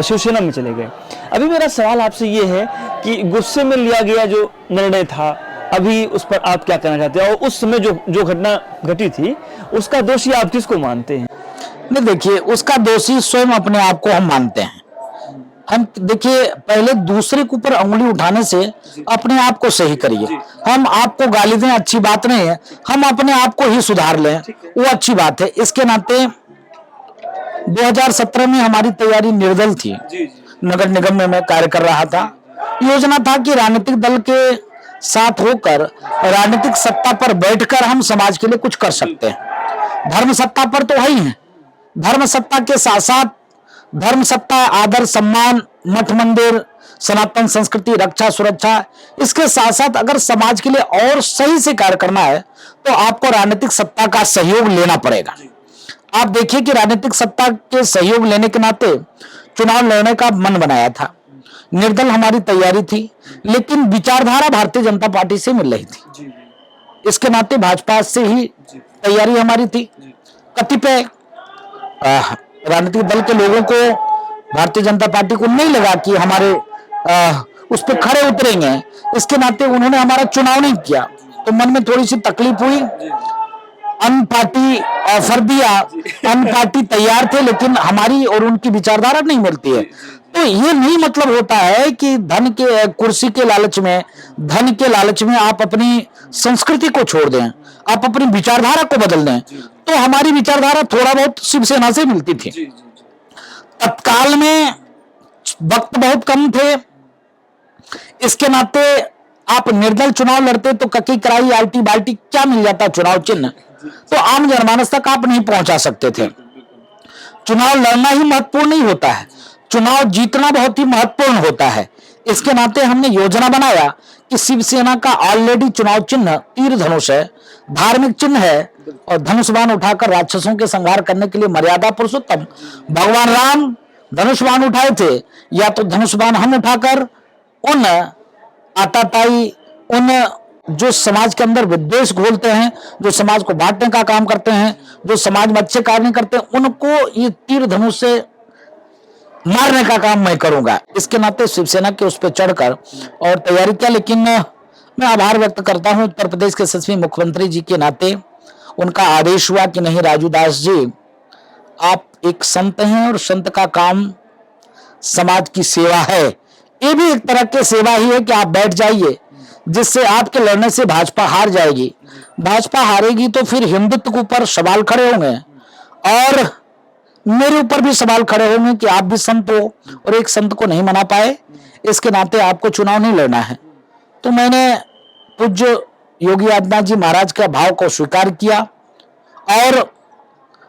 शिवसेना में चले गए। अभी मेरा सवाल आपसे ये है कि गुस्से में लिया गया जो निर्णय था, अभी उस पर आप क्या कहना चाहते हैं, और उस समय जो घटना घटी थी उसका दोषी आप किसको मानते हैं? नहीं, देखिए, उसका दोषी स्वयं अपने आप को हम मानते हैं। हम देखिए, पहले दूसरे के ऊपर उंगली उठाने से अपने आप को सही करिए। हम आपको गाली दें अच्छी बात नहीं है, हम अपने आप को ही सुधार लें, वो अच्छी बात है। इसके नाते 2017 में हमारी तैयारी निर्दल थी। नगर निगम में मैं कार्य कर रहा था। योजना था कि राजनीतिक दल के साथ होकर राजनीतिक सत्ता पर बैठकर हम समाज के लिए कुछ कर सकते हैं। धर्म सत्ता पर तो है ही है, धर्म सत्ता के साथ साथ धर्म सत्ता, आदर, सम्मान, मठ मंदिर, सनातन संस्कृति, रक्षा सुरक्षा, इसके साथ साथ अगर समाज के लिए और सही से कार्य करना है तो आपको राजनीतिक सत्ता का सहयोग लेना पड़ेगा। आप देखिए कि राजनीतिक सत्ता के सहयोग लेने के नाते चुनाव लड़ने का मन बनाया था, निर्दल हमारी तैयारी थी, लेकिन विचारधारा भारतीय जनता पार्टी से मिल रही थी। इसके नाते भाजपा से ही तैयारी हमारी थी। कतिपय राजनीतिक दल के लोगों को, भारतीय जनता पार्टी को नहीं लगा कि हमारे उस पर खड़े उतरेंगे, इसके नाते उन्होंने हमारा चुनाव नहीं किया, तो मन में थोड़ी सी तकलीफ हुई। अन पार्टी ऑफर दिया, अन पार्टी तैयार थे, लेकिन हमारी और उनकी विचारधारा नहीं मिलती है। तो ये नहीं मतलब होता है कि धन के, कुर्सी के लालच में, धन के लालच में आप अपनी संस्कृति को छोड़ दें, आप अपनी विचारधारा को बदल दें। तो हमारी विचारधारा थोड़ा बहुत शिवसेना से मिलती थी। तत्काल में वक्त बहुत कम थे, इसके नाते आप निर्दल चुनाव लड़ते तो ककी कराई आल्टी बाल्टी क्या मिल जाता चुनाव चिन्ह, तो आम जनमानस तक आप नहीं पहुंचा सकते थे। चुनाव लड़ना ही महत्वपूर्ण नहीं होता है, चुनाव जीतना बहुत ही महत्वपूर्ण होता है। इसके नाते हमने योजना बनाया कि शिवसेना का ऑलरेडी चुनाव चिन्ह तीर धनुष है, धार्मिक चिन्ह है, और धनुष बाण उठाकर राक्षसों के संहार करने के लिए मर्यादा पुरुषोत्तम भगवान राम धनुष बाण उठाए थे, या तो धनुष बाण हम उठाकर उन आताताई, उन जो समाज के अंदर विद्वेष घोलते हैं, जो समाज को बांटने का काम करते हैं, जो समाज में अच्छे कार्य नहीं करते, उनको ये तीर धनुष से मारने का काम मैं करूंगा। इसके नाते शिवसेना के उस पर चढ़कर और तैयारी किया। लेकिन मैं आभार व्यक्त करता हूं उत्तर प्रदेश के यशस्वी मुख्यमंत्री जी के नाते, उनका आदेश हुआ कि नहीं राजू दास जी, आप एक संत हैं और संत का काम समाज की सेवा है। ये भी एक तरह की सेवा ही है कि आप बैठ जाइए, जिससे आपके लड़ने से भाजपा हार जाएगी। भाजपा हारेगी तो फिर हिंदुत्व के ऊपर सवाल खड़े होंगे, और मेरे ऊपर भी सवाल खड़े होंगे कि आप भी संत हो और एक संत को नहीं मना पाए, इसके नाते आपको चुनाव नहीं लड़ना है। तो मैंने पूज्य योगी आदित्यनाथ जी महाराज के भाव को स्वीकार किया, और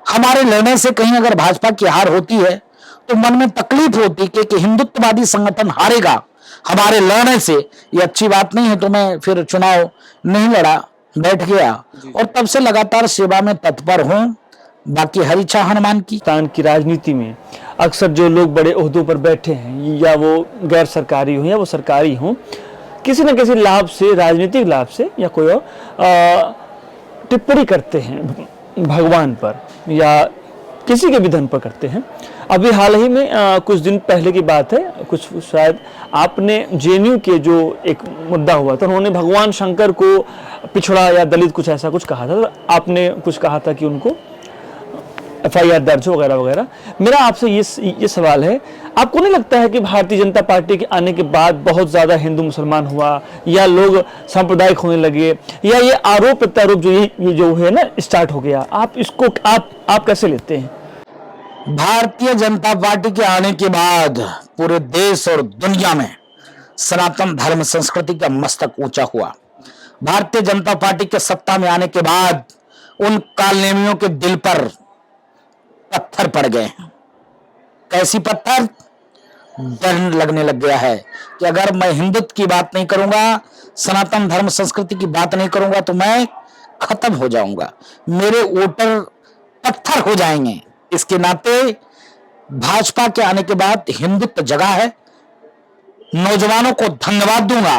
हमारे लड़ने से कहीं अगर भाजपा की हार होती है तो मन में तकलीफ होती कि हिंदुत्ववादी संगठन हारेगा हमारे लड़ने से, ये अच्छी बात नहीं है। तो मैं फिर चुनाव नहीं लड़ा, बैठ गया, और तब से लगातार सेवा में तत्पर हूं। बाकी हरी इच्छा हनुमान की। पाकिस्तान की राजनीति में अक्सर जो लोग बड़े ओहदों पर बैठे हैं, या वो गैर सरकारी हो या वो सरकारी हो, किसी न किसी लाभ से, राजनीतिक लाभ से या कोई और टिप्पणी करते हैं भगवान पर या किसी के भी धन पर करते हैं। अभी हाल ही में कुछ दिन पहले की बात है, कुछ शायद आपने जेएनयू के जो एक मुद्दा हुआ था, उन्होंने भगवान शंकर को पिछड़ा या दलित कुछ ऐसा कुछ कहा था, तो आपने कुछ कहा था कि उनको FIR दर्ज वगैरह वगैरह। मेरा आपसे ये सवाल है, आपको नहीं लगता है कि भारतीय जनता पार्टी के आने के बाद बहुत ज्यादा हिंदू मुसलमान हुआ, या लोग सांप्रदायिक होने लगे, या ये आरोप प्रत्यारोप ये जो है ना स्टार्ट हो गया, आप इसको आप कैसे लेते हैं? भारतीय जनता पार्टी के आने के बाद पूरे देश और दुनिया में सनातन धर्म संस्कृति का मस्तक ऊंचा हुआ। भारतीय जनता पार्टी के सत्ता में आने के बाद उन कालनेमियों के दिल पर पत्थर पड़ गए हैं। कैसी पत्थर? डर लगने लग गया है कि अगर मैं हिंदुत्व की बात नहीं करूंगा, सनातन धर्म संस्कृति की बात नहीं करूंगा तो मैं खत्म हो जाऊंगा, मेरे वोटर पत्थर हो जाएंगे। इसके नाते भाजपा के आने के बाद हिंदुत्व जगा है। नौजवानों को धन्यवाद दूंगा,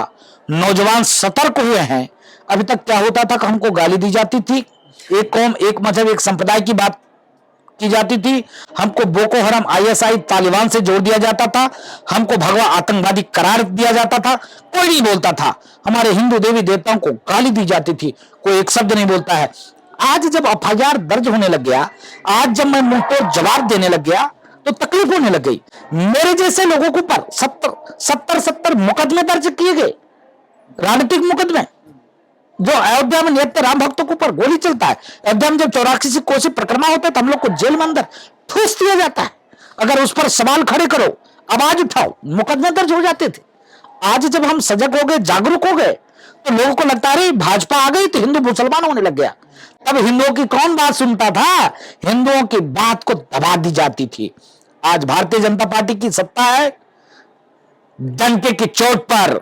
नौजवान सतर्क हुए हैं। अभी तक क्या होता था कि हमको गाली दी जाती थी, एक कौम एक मजहब एक संप्रदाय की बात की जाती थी, हमको बोको हराम आईएसआई तालिबान से जोड़ दिया जाता था, हमको भगवा आतंकवादी करार दिया जाता था, कोई नहीं बोलता था। हमारे हिंदू देवी देवताओं को गाली दी जाती थी, कोई एक शब्द नहीं बोलता है। आज जब एफआईआर दर्ज होने लग गया, आज जब मैं मुंहतोड़ जवाब देने लग गया तो तकलीफ होने लग गई। मेरे जैसे लोगों के ऊपर 70 मुकदमे दर्ज किए गए, राजनीतिक मुकदमे। जो अयोध्या में निहत्थे राम भक्तों के ऊपर गोली चलता है, अयोध्या में जब 84 कोसी प्रकरण होता है तो हम लोग को जेल में अंदर ठूस दिया जाता है। अगर उस पर सवाल खड़े करो, आवाज उठाओ, मुकदमे दर्ज हो जाते थे। आज जब हम सजग हो गए, जागरूक हो गए, तो लोगों को लगता है भाजपा आ गई तो हिंदू मुसलमान होने लग गया। तब हिंदुओं की कौन बात सुनता था? हिंदुओं की बात को दबा दी जाती थी। आज भारतीय जनता पार्टी की सत्ता है, डंके की चोट पर।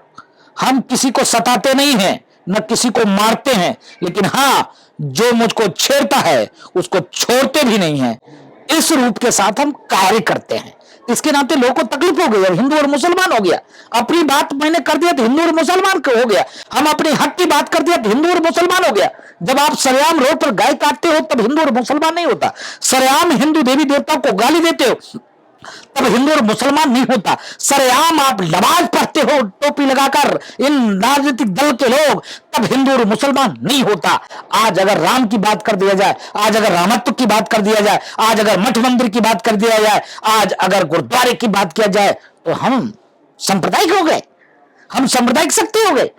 हम किसी को सताते नहीं हैं, न किसी को मारते हैं, लेकिन हां, जो मुझको छेड़ता है उसको छोड़ते भी नहीं है। इस रूप के साथ हम कार्य करते हैं। इसके नाते लोगों को तकलीफ हो गई और हिंदू और मुसलमान हो गया। अपनी बात मैंने कर दिया तो हिंदू और मुसलमान हो गया, हम अपने हक की बात कर दिया तो हिंदू और मुसलमान हो गया। जब आप सरेआम रोड पर गाय काटते हो तब हिंदू और मुसलमान नहीं होता, सरेआम हिंदू देवी देवताओं को गाली देते हो तब हिंदू और मुसलमान नहीं होता, सरेआम आप नमाज पढ़ते हो टोपी लगाकर इन राजनीतिक दल के लोग, तब हिंदू और मुसलमान नहीं होता। आज अगर राम की बात कर दिया जाए, आज अगर रामत्व की बात कर दिया जाए, आज अगर मठ मंदिर की बात कर दिया जाए, आज अगर गुरुद्वारे की बात किया जाए तो हम सांप्रदायिक हो गए, हम सांप्रदायिक शक्ति हो गए।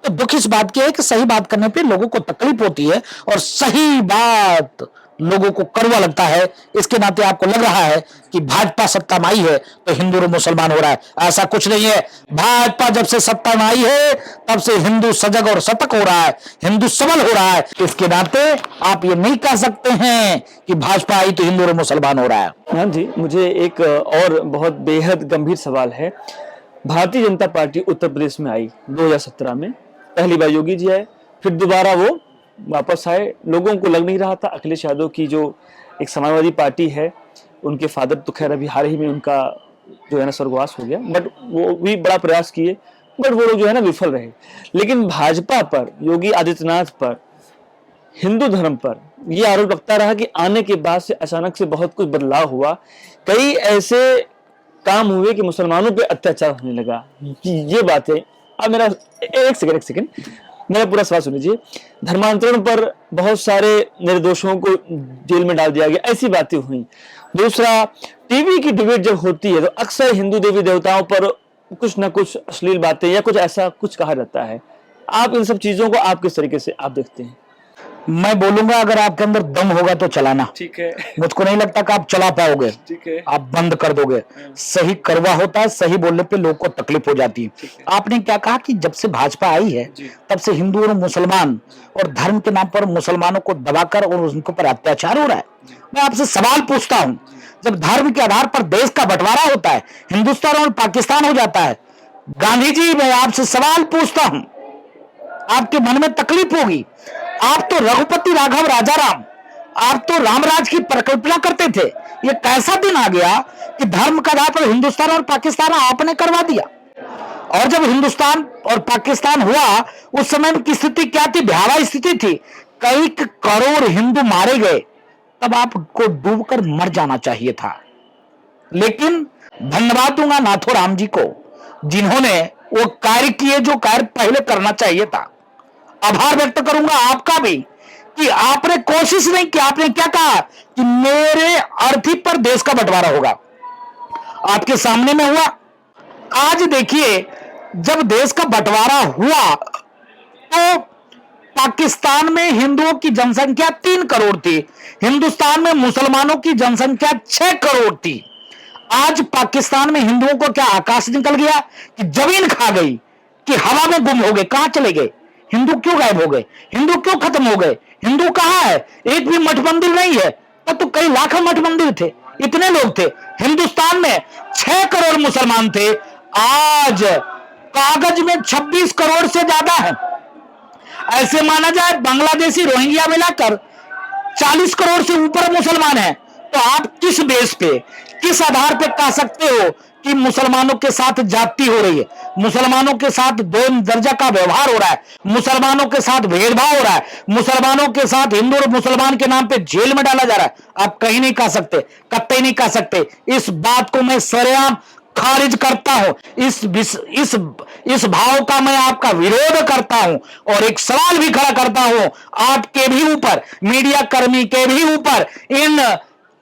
तो दुख इस बात की है कि सही बात करने पे लोगों को तकलीफ होती है और सही बात लोगों को कड़वा लगता है। इसके नाते आपको लग रहा है कि भाजपा सत्ता में आई है तो हिंदू और मुसलमान हो रहा है। ऐसा कुछ नहीं है। भाजपा जब से सत्ता में आई है तब से हिंदू सजग और सतर्क हो रहा है, हिंदू सबल हो रहा है। इसके नाते आप ये नहीं कह सकते हैं कि भाजपा आई तो हिंदू और मुसलमान हो रहा है। हाँ जी, मुझे एक और बहुत बेहद गंभीर सवाल है। भारतीय जनता पार्टी उत्तर प्रदेश में आई 2017 में, पहली बार योगी जी आए, फिर दोबारा वो वापस आए। लोगों को लग नहीं रहा था, अखिलेश यादव की जो एक समाजवादी पार्टी है, उनके फादर तो खैर अभी हाल ही में उनका जो है ना स्वर्गवास हो गया, बट वो भी बड़ा प्रयास किए, बट वो लोग जो है ना विफल रहे। लेकिन भाजपा पर, योगी आदित्यनाथ पर, हिंदू धर्म पर ये आरोप लगता रहा कि आने के बाद से अचानक से बहुत कुछ बदलाव हुआ। कई ऐसे काम हुए कि मुसलमानों पे अत्याचार होने लगा। ये बातें, अब मेरा एक सेकंड मेरा पूरा सवाल सुन लीजिए। धर्मांतरण पर बहुत सारे निर्दोषों को जेल में डाल दिया गया, ऐसी बातें हुई। दूसरा, टीवी की डिबेट जब होती है तो अक्सर हिंदू देवी देवताओं पर कुछ ना कुछ अश्लील बातें या कुछ ऐसा कुछ कहा जाता है। आप इन सब चीजों को आप किस तरीके से आप देखते हैं? मैं बोलूंगा अगर आपके अंदर दम होगा तो चलाना। ठीक है। मुझको नहीं लगता कि आप चला पाओगे। ठीक है। आप बंद कर दोगे। सही करवा होता है, सही बोलने पे लोग को तकलीफ हो जाती है। आपने क्या कहा कि जब से भाजपा आई है तब से हिंदू और मुसलमान और धर्म के नाम पर मुसलमानों को दबाकर और उनके ऊपर अत्याचार हो रहा है। मैं आपसे सवाल पूछता हूं, जब धर्म के आधार पर देश का बंटवारा होता है, हिंदुस्तान और पाकिस्तान हो जाता है, गांधी जी मैं आपसे सवाल पूछता हूं, आपके मन में तकलीफ होगी। आप तो रघुपति राघव राजाराम, आप तो रामराज की परिकल्पना करते थे। ये कैसा दिन आ गया कि धर्म का आधार पर हिंदुस्तान और पाकिस्तान आपने करवा दिया। और जब हिंदुस्तान और पाकिस्तान हुआ उस समय की स्थिति क्या थी? भयावह स्थिति थी। कई करोड़ हिंदू मारे गए, तब आपको डूबकर मर जाना चाहिए था। लेकिन धन्यवाद दूंगा नाथोराम जी को, जिन्होंने वो कार्य किए जो कार्य पहले करना चाहिए था। आभार व्यक्त करूंगा आपका भी कि आपने कोशिश नहीं की। आपने क्या कहा कि मेरे अर्थी पर देश का बंटवारा होगा, आपके सामने में हुआ। आज देखिए, जब देश का बंटवारा हुआ तो पाकिस्तान में हिंदुओं की जनसंख्या 3 करोड़ थी, हिंदुस्तान में मुसलमानों की जनसंख्या 6 करोड़ थी। आज पाकिस्तान में हिंदुओं को क्या आकाश निकल गया कि जमीन खा गई, कि हवा में गुम हो गए? कहां चले गए हिंदू? क्यों गायब हो गए? हिंदू क्यों खत्म हो गए? हिंदू कहां है? एक भी मठ मंदिर नहीं है। तब तो कई लाख मठ मंदिर थे, इतने लोग थे। हिंदुस्तान में 6 करोड़ मुसलमान थे, आज कागज में 26 करोड़ से ज्यादा है। ऐसे माना जाए बांग्लादेशी रोहिंग्या मिलाकर 40 करोड़ से ऊपर मुसलमान हैं। तो आप किस बेस पे, किस आधार पे कह सकते हो कि मुसलमानों के साथ जाति हो रही है, मुसलमानों के साथ दो दर्जा का व्यवहार हो रहा है, मुसलमानों के साथ भेदभाव हो रहा है, मुसलमानों के साथ हिंदू और मुसलमान के नाम पे जेल में डाला जा रहा है? आप कहीं नहीं कह सकते, कतई नहीं कह सकते। इस बात को मैं सरेआम खारिज करता हूं। इस भाव का मैं आपका विरोध करता हूं और एक सवाल भी खड़ा करता हूं आपके भी ऊपर, मीडिया कर्मी के भी ऊपर, इन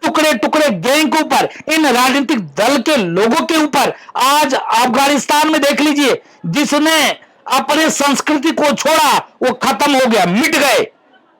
टुकड़े टुकड़े गैंग के ऊपर, इन राजनीतिक दल के लोगों के ऊपर। आज अफगानिस्तान में देख लीजिए, जिसने अपने संस्कृति को छोड़ा वो खत्म हो गया, मिट गए,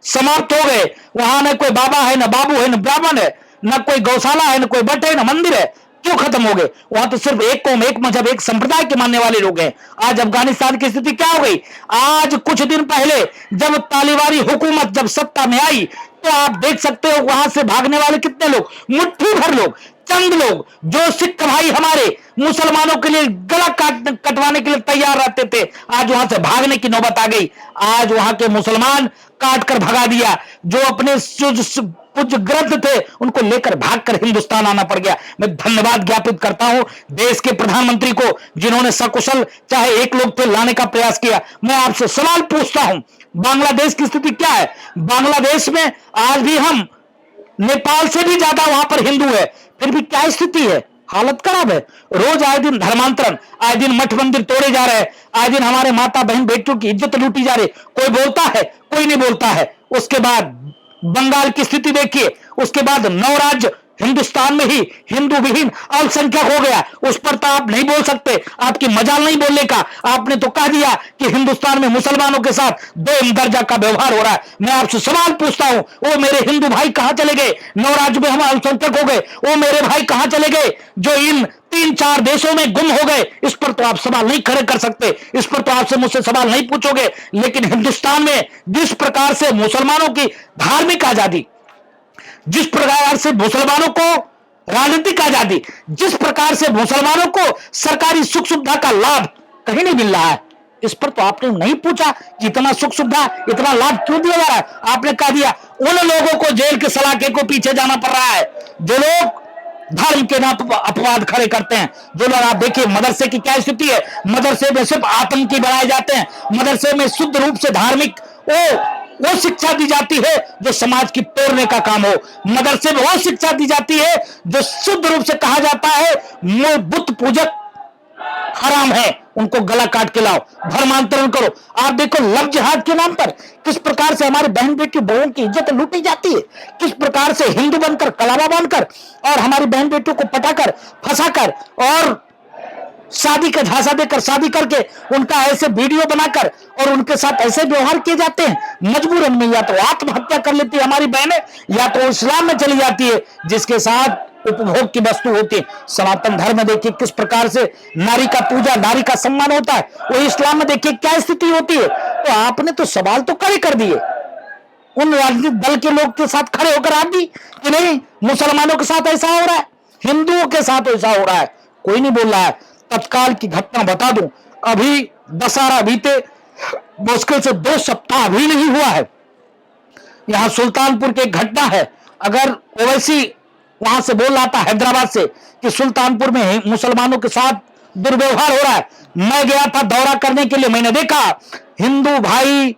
समाप्त हो गए। वहां न कोई बाबा है, न बाबू है, न ब्राह्मण है, न कोई गौशाला है, न कोई भट्ट है, न मंदिर है। क्यों खत्म हो गए? वहां तो सिर्फ एक कौम, एक मजहब, एक संप्रदाय के मानने वाले लोग हैं। आज अफगानिस्तान की स्थिति क्या हो गई? आज कुछ दिन पहले जब तालिबानी हुकूमत जब सत्ता में आई, तो आप देख सकते हो वहां से भागने वाले कितने लोग, मुट्ठी भर लोग, चंद लोग, जो सिख भाई हमारे मुसलमानों के लिए गला कटवाने के लिए तैयार रहते थे, आज वहां से भागने की नौबत आ गई। आज वहां के मुसलमान काट कर भगा दिया। जो अपने कुछ ग्रंथ थे उनको लेकर भागकर हिंदुस्तान आना पड़ गया। मैं धन्यवाद ज्ञापित करता हूं देश के प्रधानमंत्री को, जिन्होंने सकुशल चाहे एक लोग थे लाने का प्रयास किया। मैं आपसे सवाल पूछता हूं, बांग्लादेश की स्थिति क्या है? बांग्लादेश में आज भी हम नेपाल से भी ज्यादा वहां पर हिंदू है, फिर भी क्या स्थिति है? हालत खराब है। रोज आए दिन धर्मांतरण, आए दिन मठ मंदिर तोड़े जा रहे हैं, आए दिन हमारे माता बहन बेटियों की इज्जत लूटी जा रही। कोई बोलता है? कोई नहीं बोलता है। उसके बाद बंगाल की स्थिति देखिए, उसके बाद 9 राज्य हिंदुस्तान में ही हिंदू विहीन अल्पसंख्यक हो गया। उस पर तो आप नहीं बोल सकते, आपकी मजाल नहीं बोलने का। आपने तो कह दिया कि हिंदुस्तान में मुसलमानों के साथ दो दर्जा का व्यवहार हो रहा है। मैं आपसे सवाल पूछता हूं, वो मेरे हिंदू भाई कहां चले गए? 9 राज्य में हम अल्पसंख्यक हो गए, वो मेरे भाई कहां चले गए जो इन 3-4 देशों में गुम हो गए? इस पर तो आप सवाल नहीं खड़े कर सकते, इस पर तो आपसे मुझसे सवाल नहीं पूछोगे। लेकिन हिंदुस्तान में जिस प्रकार से मुसलमानों की धार्मिक आजादी, जिस प्रकार से मुसलमानों को राजनीतिक आजादी, जिस प्रकार से मुसलमानों को सरकारी सुख सुविधा का लाभ कहीं नहीं मिल रहा है, इस पर तो आपने नहीं पूछा कि इतना सुख सुविधा, इतना लाभ क्यों दिया जा रहा है। आपने कह दिया उन लोगों को जेल के सलाखे को पीछे जाना पड़ रहा है जो लोग धर्म के नाम अपवाद खड़े करते हैं। जो लोग, आप देखिए मदरसे की क्या स्थिति है। मदरसे में सिर्फ आतंकी बनाए जाते हैं। मदरसे में शुद्ध रूप से धार्मिक वो शिक्षा दी जाती है जो समाज की तोड़ने का काम हो। मदरसे में वो शिक्षा दी जाती है जो शुद्ध रूप से कहा जाता है बुत पूजक हराम है, उनको गला काट के लाओ, धर्मांतरण करो। आप देखो लव जिहाद के नाम पर किस प्रकार से हमारे बहन बेटी बहुओं की इज्जत लूटी जाती है, किस प्रकार से हिंदू बनकर कलावा बांधकर और हमारी बहन बेटियों को पटाकर फंसाकर और शादी का झांसा देकर शादी करके उनका ऐसे वीडियो बनाकर और उनके साथ ऐसे व्यवहार किए जाते हैं। मजबूरन में या तो आत्महत्या कर लेती है हमारी बहनें, या तो इस्लाम में चली जाती है जिसके साथ उपभोग की वस्तु होती है। सनातन धर्म में देखिए किस प्रकार से नारी का पूजा, नारी का सम्मान होता है, वो इस्लाम में देखिए क्या स्थिति होती है। तो आपने तो सवाल तो खड़े कर दिए उन राजनीतिक दल के लोग के साथ खड़े होकर आप भी कि नहीं मुसलमानों के साथ ऐसा हो रहा है, हिंदुओं के साथ ऐसा हो रहा है। कोई नहीं बोल रहा है। तत्काल की घटना बता दूं, अभी दशहरा बीते मुश्किल से 2 सप्ताह भी नहीं हुआ है, यहां सुल्तानपुर की एक घटना है। अगर ओवैसी वहां से बोल रहा था हैदराबाद से कि सुल्तानपुर में मुसलमानों के साथ दुर्व्यवहार हो रहा है, मैं गया था दौरा करने के लिए, मैंने देखा हिंदू भाई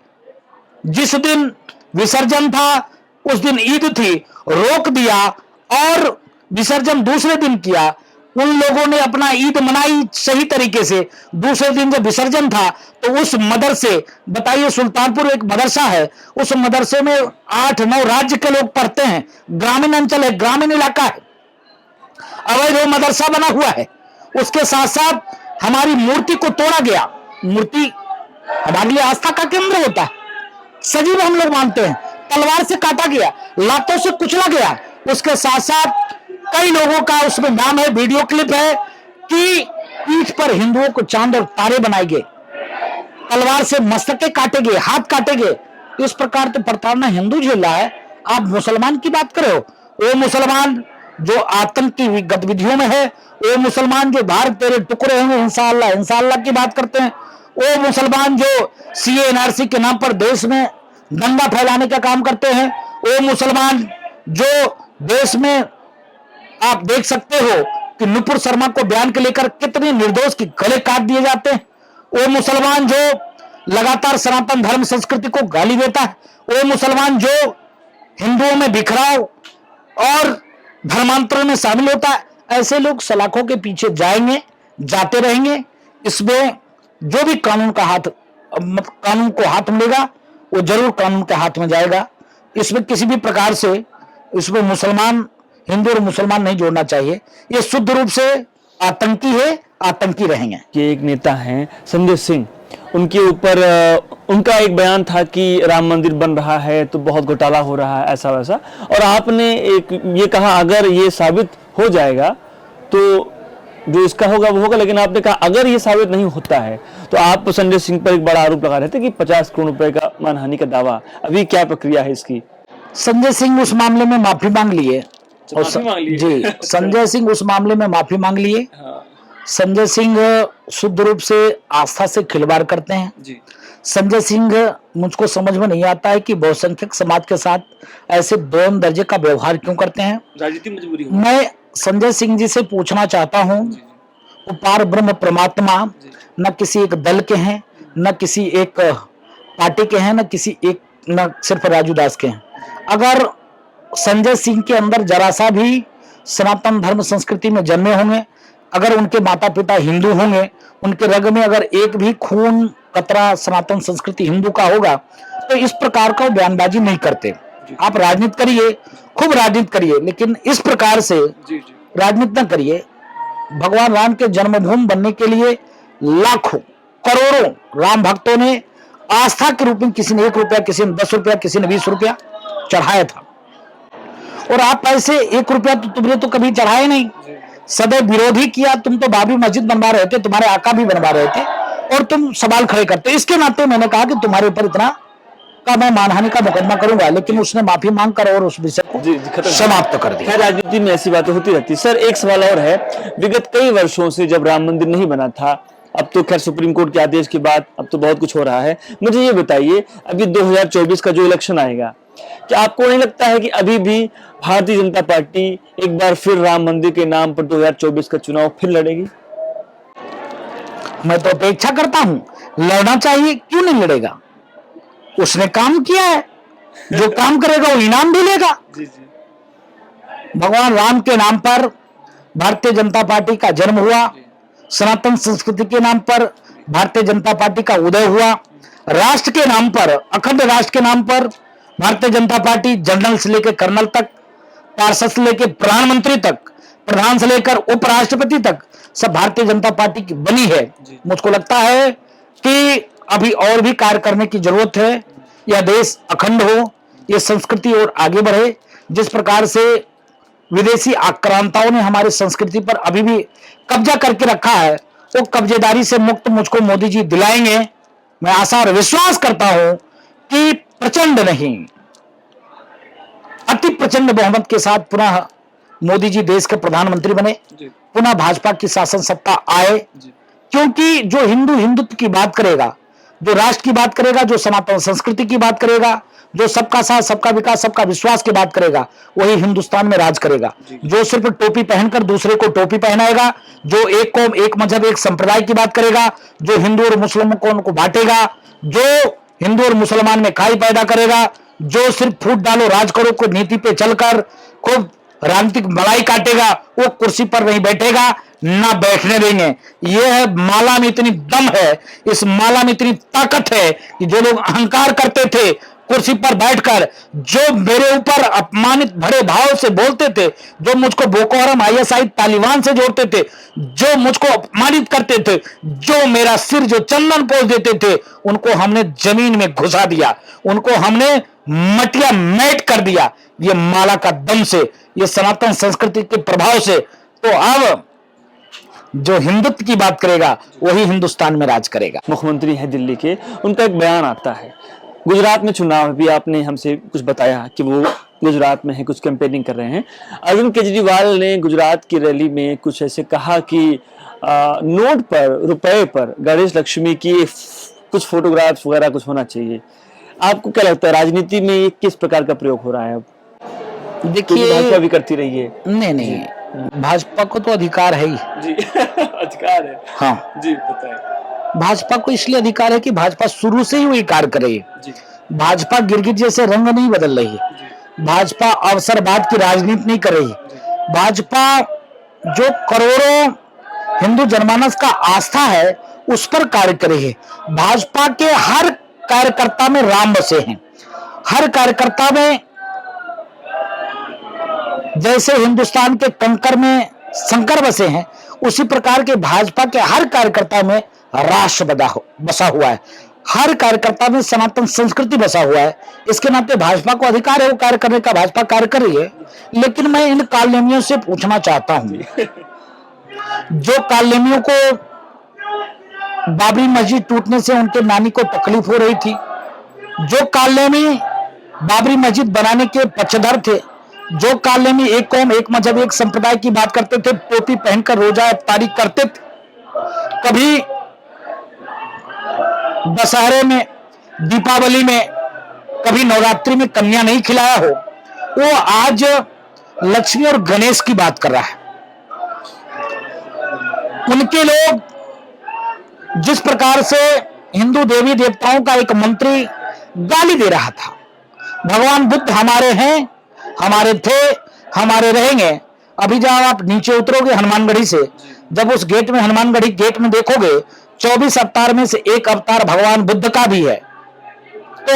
जिस दिन विसर्जन था उस दिन ईद थी, रोक दिया और विसर्जन दूसरे दिन किया। उन लोगों ने अपना ईद मनाई सही तरीके से। दूसरे दिन जब विसर्जन था तो उस मदरसे, बताइए सुल्तानपुर एक मदरसा है, उस मदरसे में 8-9 राज्य के लोग पढ़ते हैं, ग्रामीण अंचल है, ग्रामीण इलाका है, अवैध मदरसा बना हुआ है। उसके साथ साथ हमारी मूर्ति को तोड़ा गया। मूर्ति हमारे लिए आस्था का केंद्र होता है, सजीव हम लोग मानते हैं। तलवार से काटा गया, लातों से कुचला गया। उसके साथ साथ कई लोगों का उसमें नाम है, वीडियो क्लिप है कि पीठ पर हिंदुओं को चांद और तारे बनाए गए, तलवार से मस्तके काटे गए, हाथ काटे गए। इस प्रकार तो प्रताड़ना हिंदू झेल रहा है, आप मुसलमान की बात करो। वो मुसलमान जो आतंकी गतिविधियों में है, वो मुसलमान जो भारत तेरे टुकड़े होंगे इंशाअल्लाह इंशाअल्लाह की बात करते हैं, वो मुसलमान जो सीए एनआरसी के नाम पर देश में दंगा फैलाने का काम करते हैं, वो मुसलमान जो देश में आप देख सकते हो कि नुपुर शर्मा को बयान के लेकर कितने निर्दोष की गले काट दिए जाते हैं, वो मुसलमान जो लगातार सनातन धर्म संस्कृति को गाली देता है, वो मुसलमान जो हिंदुओं में बिखराव और धर्मांतरण में शामिल होता है, ऐसे लोग सलाखों के पीछे जाएंगे, जाते रहेंगे। इसमें जो भी कानून को हाथ मिलेगा वो जरूर कानून के हाथ में जाएगा। इसमें किसी भी प्रकार से इसमें मुसलमान, हिंदू और मुसलमान नहीं जोड़ना चाहिए। ये शुद्ध रूप से आतंकी है, आतंकी रहेंगे। ये एक नेता हैं संजय सिंह, उनके ऊपर उनका एक बयान था कि राम मंदिर बन रहा है तो बहुत घोटाला हो रहा है, ऐसा वैसा, और आपने एक ये कहा अगर ये साबित हो जाएगा तो जो इसका होगा वो होगा, लेकिन आपने कहा अगर ये साबित नहीं होता है तो आप संजय सिंह पर एक बड़ा आरोप लगा रहे थे कि 50 करोड़ रुपए का मानहानि का दावा, अभी क्या प्रक्रिया है इसकी? संजय सिंह उस मामले में माफी मांग लिए और जी संजय सिंह उस मामले में माफी मांग लिए। संजय सिंह शुद्ध रूप से आस्था से खिलवाड़ करते हैं जी। संजय सिंह, मुझको समझ में नहीं आता है कि बहुसंख्यक समाज के साथ ऐसे दोन दर्जे का व्यवहार क्यों करते हैं। राजनीतिक मजबूरी। मैं संजय सिंह जी से पूछना चाहता हूं, वो पार ब्रह्म परमात्मा न किसी एक दल के हैं, न किसी एक पार्टी के हैं, न सिर्फ राजू दास के हैं। अगर संजय सिंह के अंदर जरा सा भी सनातन धर्म संस्कृति में जन्मे होंगे, अगर उनके माता पिता हिंदू होंगे, उनके रग में अगर एक भी खून कतरा सनातन संस्कृति हिंदू का होगा, तो इस प्रकार का बयानबाजी नहीं करते। आप राजनीति करिए, खूब राजनीति करिए, लेकिन इस प्रकार से राजनीति न करिए। भगवान राम के जन्मभूमि बनने के लिए लाखों करोड़ों राम भक्तों ने आस्था के रूप में, किसी ने 1 रुपया, किसी ने 10 रुपया, किसी ने 20 रुपया चढ़ाया था। और आप ऐसे 1 रुपया तो तुमने तो कभी चढ़ाए नहीं, सदैव विरोधी किया। तुम तो बाबरी मस्जिद बनवा रहे थे, तुम्हारे आका भी बनवा रहे थे, और तुम सवाल खड़े करते। इसके नाते मैंने कहा कि तुम्हारे ऊपर इतना का मैं मानहानि का मुकदमा करूंगा, लेकिन उसने माफी मांग कर और उस विषय को समाप्त कर दिया। राजनीति में ऐसी बातें होती रहती। सर, एक सवाल और है, विगत कई वर्षों से जब राम मंदिर नहीं बना था, अब तो खैर सुप्रीम कोर्ट के आदेश के बाद अब तो बहुत कुछ हो रहा है, मुझे ये बताइए अभी 2024 का जो इलेक्शन आएगा, क्या आपको नहीं लगता है कि अभी भी भारतीय जनता पार्टी एक बार फिर राम मंदिर के नाम पर 2024 का चुनाव फिर लड़ेगी? मैं तो अपेक्षा करता हूं, लड़ना चाहिए, क्यों नहीं लड़ेगा? उसने काम किया है, जो काम करेगा वो इनाम भी लेगा। भगवान राम के नाम पर भारतीय जनता पार्टी का जन्म हुआ, सनातन संस्कृति के नाम पर भारतीय जनता पार्टी का उदय हुआ, राष्ट्र के नाम पर, अखंड राष्ट्र के नाम पर भारतीय जनता पार्टी जनरल से लेकर कर्नल तक, पार्षद से लेकर प्रधानमंत्री तक, प्रधान से लेकर उपराष्ट्रपति तक सब भारतीय जनता पार्टी की बनी है। मुझको लगता है कि अभी और भी कार्य करने की जरूरत है। यह देश अखंड हो, यह संस्कृति और आगे बढ़े। जिस प्रकार से विदेशी आक्रांताओं ने हमारी संस्कृति पर अभी भी कब्जा करके रखा है, वो कब्जेदारी से मुक्त मुझको मोदी जी दिलाएंगे। मैं आशा और विश्वास करता हूं कि प्रचंड नहीं, अति प्रचंड बहुमत के साथ पुनः मोदी जी देश के प्रधानमंत्री बने, पुनः भाजपा की शासन सत्ता आए। क्योंकि जो हिंदुत्व की बात करेगा, जो राष्ट्र की बात करेगा, जो सनातन संस्कृति की बात करेगा, जो सबका साथ, सबका विकास, सबका विश्वास की बात करेगा, वही हिंदुस्तान में राज करेगा। जो सिर्फ टोपी पहनकर दूसरे को टोपी पहनाएगा, जो एक कौम, एक मजहब, एक संप्रदाय की बात करेगा, जो हिंदू और मुसलमानों को बांटेगा, जो हिंदू और मुसलमान में खाई पैदा करेगा, जो सिर्फ फूट डालो राज करो को नीति पे चलकर खूब राजनीतिक मलाई काटेगा, वो कुर्सी पर नहीं बैठेगा, ना बैठने देंगे। ये है, माला में इतनी दम है, इस माला में इतनी ताकत है कि जो लोग अहंकार करते थे कुर्सी पर बैठकर, जो मेरे ऊपर अपमानित भरे भाव से बोलते थे, जो मुझको बोको हराम, आईएसआई, तालिबान से जोड़ते थे, जो मुझको अपमानित करते थे, जो मेरा सिर जो चंदन पोंछ देते थे, उनको हमने जमीन में घुसा दिया, उनको हमने मटिया मैट कर दिया। ये माला का दम से, ये सनातन संस्कृति के प्रभाव से। तो अब जो हिंदुत्व की बात करेगा वही हिंदुस्तान में राज करेगा। मुख्यमंत्री है दिल्ली के, उनका एक बयान आता है, गुजरात में चुनाव भी आपने हमसे कुछ बताया कि वो गुजरात में हैं, कुछ कैंपेनिंग कर रहे हैं। अरविंद केजरीवाल ने गुजरात की रैली में कुछ ऐसे कहा कि नोट पर, रुपए पर गणेश लक्ष्मी की कुछ फोटोग्राफ्स वगैरह कुछ होना चाहिए। आपको क्या लगता है राजनीति में ये किस प्रकार का प्रयोग हो रहा है अब? देखिए, भाजपा भी करती रही है। नहीं, भाजपा को तो अधिकार है ही जी अधिकार है। हाँ, जी बताएं। भाजपा को इसलिए अधिकार है कि भाजपा शुरू से ही वही कार्य कर रही है। जी भाजपा गिरगिट जैसे रंग नहीं बदल रही है। भाजपा अवसरवाद की राजनीति नहीं कर रही है। भाजपा जो करोड़ों हिंदू जनमानस का आस्था है उस पर कार्य कर रही है। भाजपा के हर कार्यकर्ता में राम बसे हैं। हर कार्यकर्ता में जैसे हिंदुस्तान के कंकर में शंकर बसे हैं, उसी प्रकार के भाजपा के हर कार्यकर्ता में राष्ट्र बसा हुआ है। हर कार्यकर्ता में सनातन संस्कृति बसा हुआ है। इसके नाते भाजपा को अधिकार है वो कार्य करने का। भाजपा कार्य कर रही है। लेकिन मैं इन कालनेमियों से पूछना चाहता हूं, जो कालनेमियों को बाबरी मस्जिद टूटने से उनके नानी को तकलीफ हो रही थी, जो कालनेमी बाबरी मस्जिद बनाने के पक्षधर थे, जो कालनेमी एक कौम एक मजहब एक संप्रदाय की बात करते थे, टोपी पहनकर रोजा इफ्तारी करते थे, कभी दशहरे में, दीपावली में, कभी नवरात्रि में कन्या नहीं खिलाया हो, वो आज लक्ष्मी और गणेश की बात कर रहा है। उनके लोग जिस प्रकार से हिंदू देवी देवताओं का एक मंत्री गाली दे रहा था, भगवान बुद्ध हमारे हैं, हमारे थे, हमारे रहेंगे। अभी जब आप नीचे उतरोगे हनुमानगढ़ी से, जब उस गेट में हनुमानगढ़ी गेट में देखोगे 24 अवतार में से एक अवतार भगवान बुद्ध का भी है। तो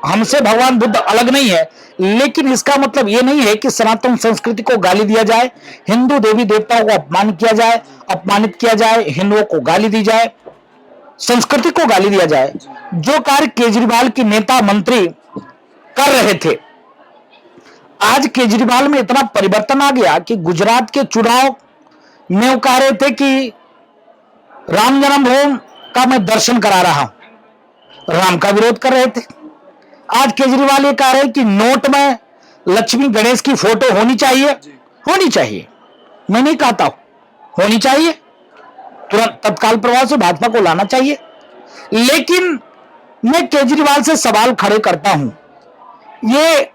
हमसे भगवान बुद्ध अलग नहीं है। लेकिन इसका मतलब यह नहीं है कि सनातन संस्कृति को गाली दिया जाए, हिंदू देवी देवताओं को अपमानित किया जाए, हिंदुओं को गाली दी जाए, संस्कृति को गाली दिया जाए। जो कार्य केजरीवाल की नेता मंत्री कर रहे थे, आज केजरीवाल में इतना परिवर्तन आ गया कि गुजरात के चुनाव में वो कह रहे थे कि राम जन्मभूमि का मैं दर्शन करा रहा हूं, राम का विरोध कर रहे थे। आज केजरीवाल ये कह रहे हैं कि नोट में लक्ष्मी गणेश की फोटो होनी चाहिए। मैं नहीं कहता हूं होनी चाहिए, तुरंत तत्काल प्रभाव से भाजपा को लाना चाहिए। लेकिन मैं केजरीवाल से सवाल खड़े करता हूं, ये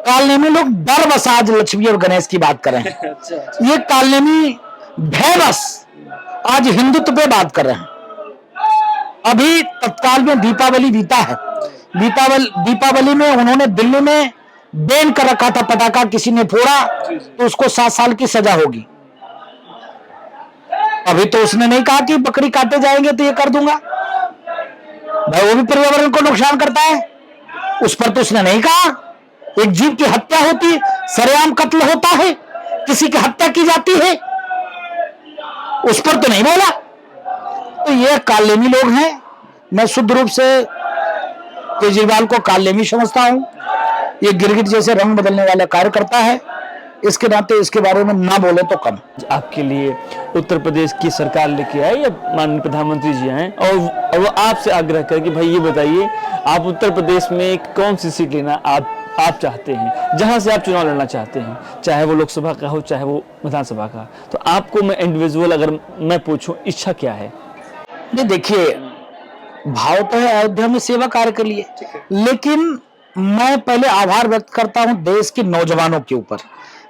कालनेमी लोग डर बस आज लक्ष्मी और गणेश की बात कर रहे हैं। ये कालनेमी भय बस आज हिंदुत्व पे बात कर रहे हैं। अभी तत्काल में दीपावली बीता है। दीपावली में उन्होंने दिल्ली में बैन कर रखा था, पटाखा किसी ने फोड़ा तो उसको 7 साल की सजा होगी। अभी तो उसने नहीं कहा कि बकरी काटे जाएंगे तो ये कर दूंगा भाई, वो भी पर्यावरण को नुकसान करता है, उस पर तो उसने नहीं कहा। एक जीव की हत्या होती, सरेआम कत्ल होता है, किसी की हत्या की जाती है, उस पर तो नहीं बोला। तो ये कालनेमी लोग हैं। मैं शुद्ध रूप से केजरीवाल को कालनेमी समझता हूं। ये गिरगिट जैसे रंग बदलने वाला कार्य करता है। इसके नाते इसके बारे में ना बोले तो कम। आपके लिए उत्तर प्रदेश की सरकार लेके आए या माननीय प्रधानमंत्री जी आए और वो आपसे आग्रह कर कि भाई ये बताइए आप उत्तर प्रदेश में कौन सी सीट लेना आप चाहते हैं, जहां से आप चुनाव लड़ना चाहते हैं, चाहे वो लोकसभा का हो चाहे वो विधानसभा का। तो आपको मैं इंडिविजुअल अगर मैं पूछूं इच्छा क्या है? देखिए, भाव तो है अयोध्या में सेवा कार्य के लिए, लेकिन मैं पहले आभार व्यक्त करता हूं देश के नौजवानों के ऊपर।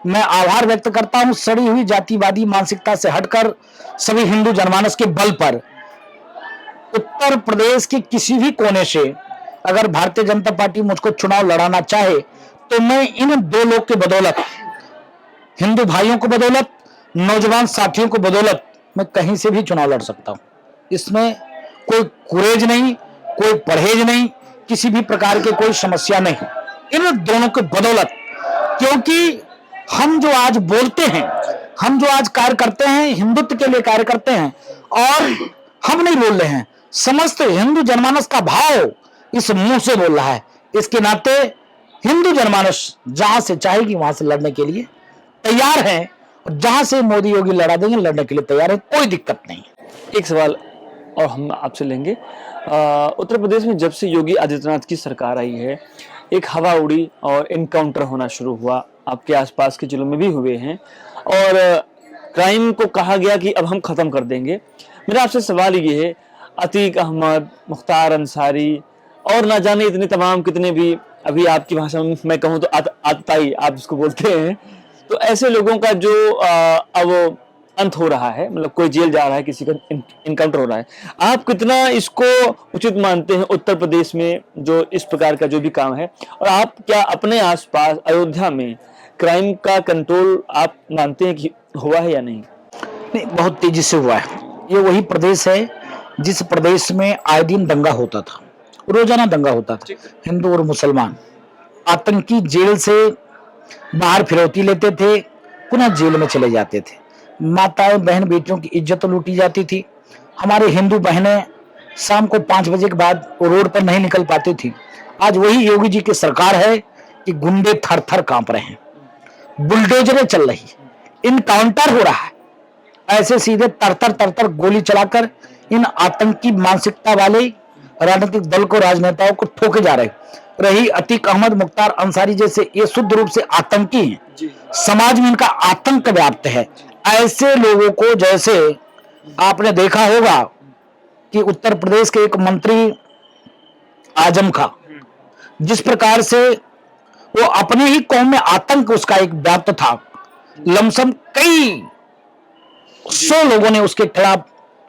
मैं आभार व्यक्त करता हूं सड़ी हुई जातिवादी मानसिकता से हटकर सभी हिंदू जनमानस के बल पर उत्तर प्रदेश के किसी भी कोने से अगर भारतीय जनता पार्टी मुझको चुनाव लड़ाना चाहे तो मैं इन 2 लोग के बदौलत, हिंदू भाइयों को बदौलत, नौजवान साथियों को बदौलत मैं कहीं से भी चुनाव लड़ सकता हूं। इसमें कोई कुरेज नहीं, कोई परहेज नहीं, किसी भी प्रकार की कोई समस्या नहीं, इन दोनों के बदौलत। क्योंकि हम जो आज बोलते हैं, हम जो आज कार्य करते हैं, हिंदुत्व के लिए कार्य करते हैं, और हम नहीं बोल रहे हैं, समस्त हिंदू जनमानस का भाव इस मुंह से बोल रहा है। इसके नाते हिंदू जनमानस जहां से चाहेगी वहां से लड़ने के लिए तैयार है, और जहां से मोदी योगी लड़ा देंगे लड़ने के लिए तैयार है, कोई दिक्कत नहीं। एक सवाल और हम आपसे लेंगे। उत्तर प्रदेश में जब से योगी आदित्यनाथ की सरकार आई है, एक हवा उड़ी और इनकाउंटर होना शुरू हुआ, आपके आसपास के जिलों में भी हुए हैं और क्राइम को कहा गया कि अब हम खत्म कर देंगे। मेरा आपसे सवाल ये है, अतीक अहमद, मुख्तार अंसारी और ना जाने इतने तमाम कितने भी, अभी आपकी भाषा में मैं कहूँ तो आतताई आप इसको बोलते हैं, तो ऐसे लोगों का जो अब अंत हो रहा है, मतलब कोई जेल जा रहा है, किसी का इनकाउंटर हो रहा है, आप कितना इसको उचित मानते हैं उत्तर प्रदेश में जो इस प्रकार का जो भी काम है, और आप क्या अपने आसपास अयोध्या में क्राइम का कंट्रोल आप मानते हैं कि हुआ है या नहीं? नहीं, बहुत तेजी से हुआ है। ये वही प्रदेश है जिस प्रदेश में आए दिन दंगा होता था, रोजाना दंगा होता था। हिंदू और मुसलमान आतंकी जेल से बाहर फिरौती लेते थे, पुनः जेल में चले जाते थे। माताएं बहन बेटियों की इज्जत लूटी जाती थी। हमारे हिंदू बहनें शाम को 5 बजे के बाद रोड पर नहीं निकल पाती थी। आज वही योगी जी की सरकार है कि गुंडे थर थर कांप रहे हैं, बुलडोजरें चल रही, इनकाउंटर हो रहा है, ऐसे सीधे तरतर गोली चलाकर इन आतंकी मानसिकता वाले राजनीतिक दल को, राजनेताओं को ठोके जा रहे। रही अतीक अहमद, मुख्तार अंसारी जैसे ये शुद्ध रूप से आतंकी हैं, समाज में इनका आतंक व्याप्त है। ऐसे लोगों को, जैसे आपने देखा होगा कि उत्तर प्रदेश के एक मंत्री आजम खां, जिस प्रकार से वो अपने ही कौम में आतंक उसका एक व्याप्त था, लमसम कई 100 लोगों ने उसके खिलाफ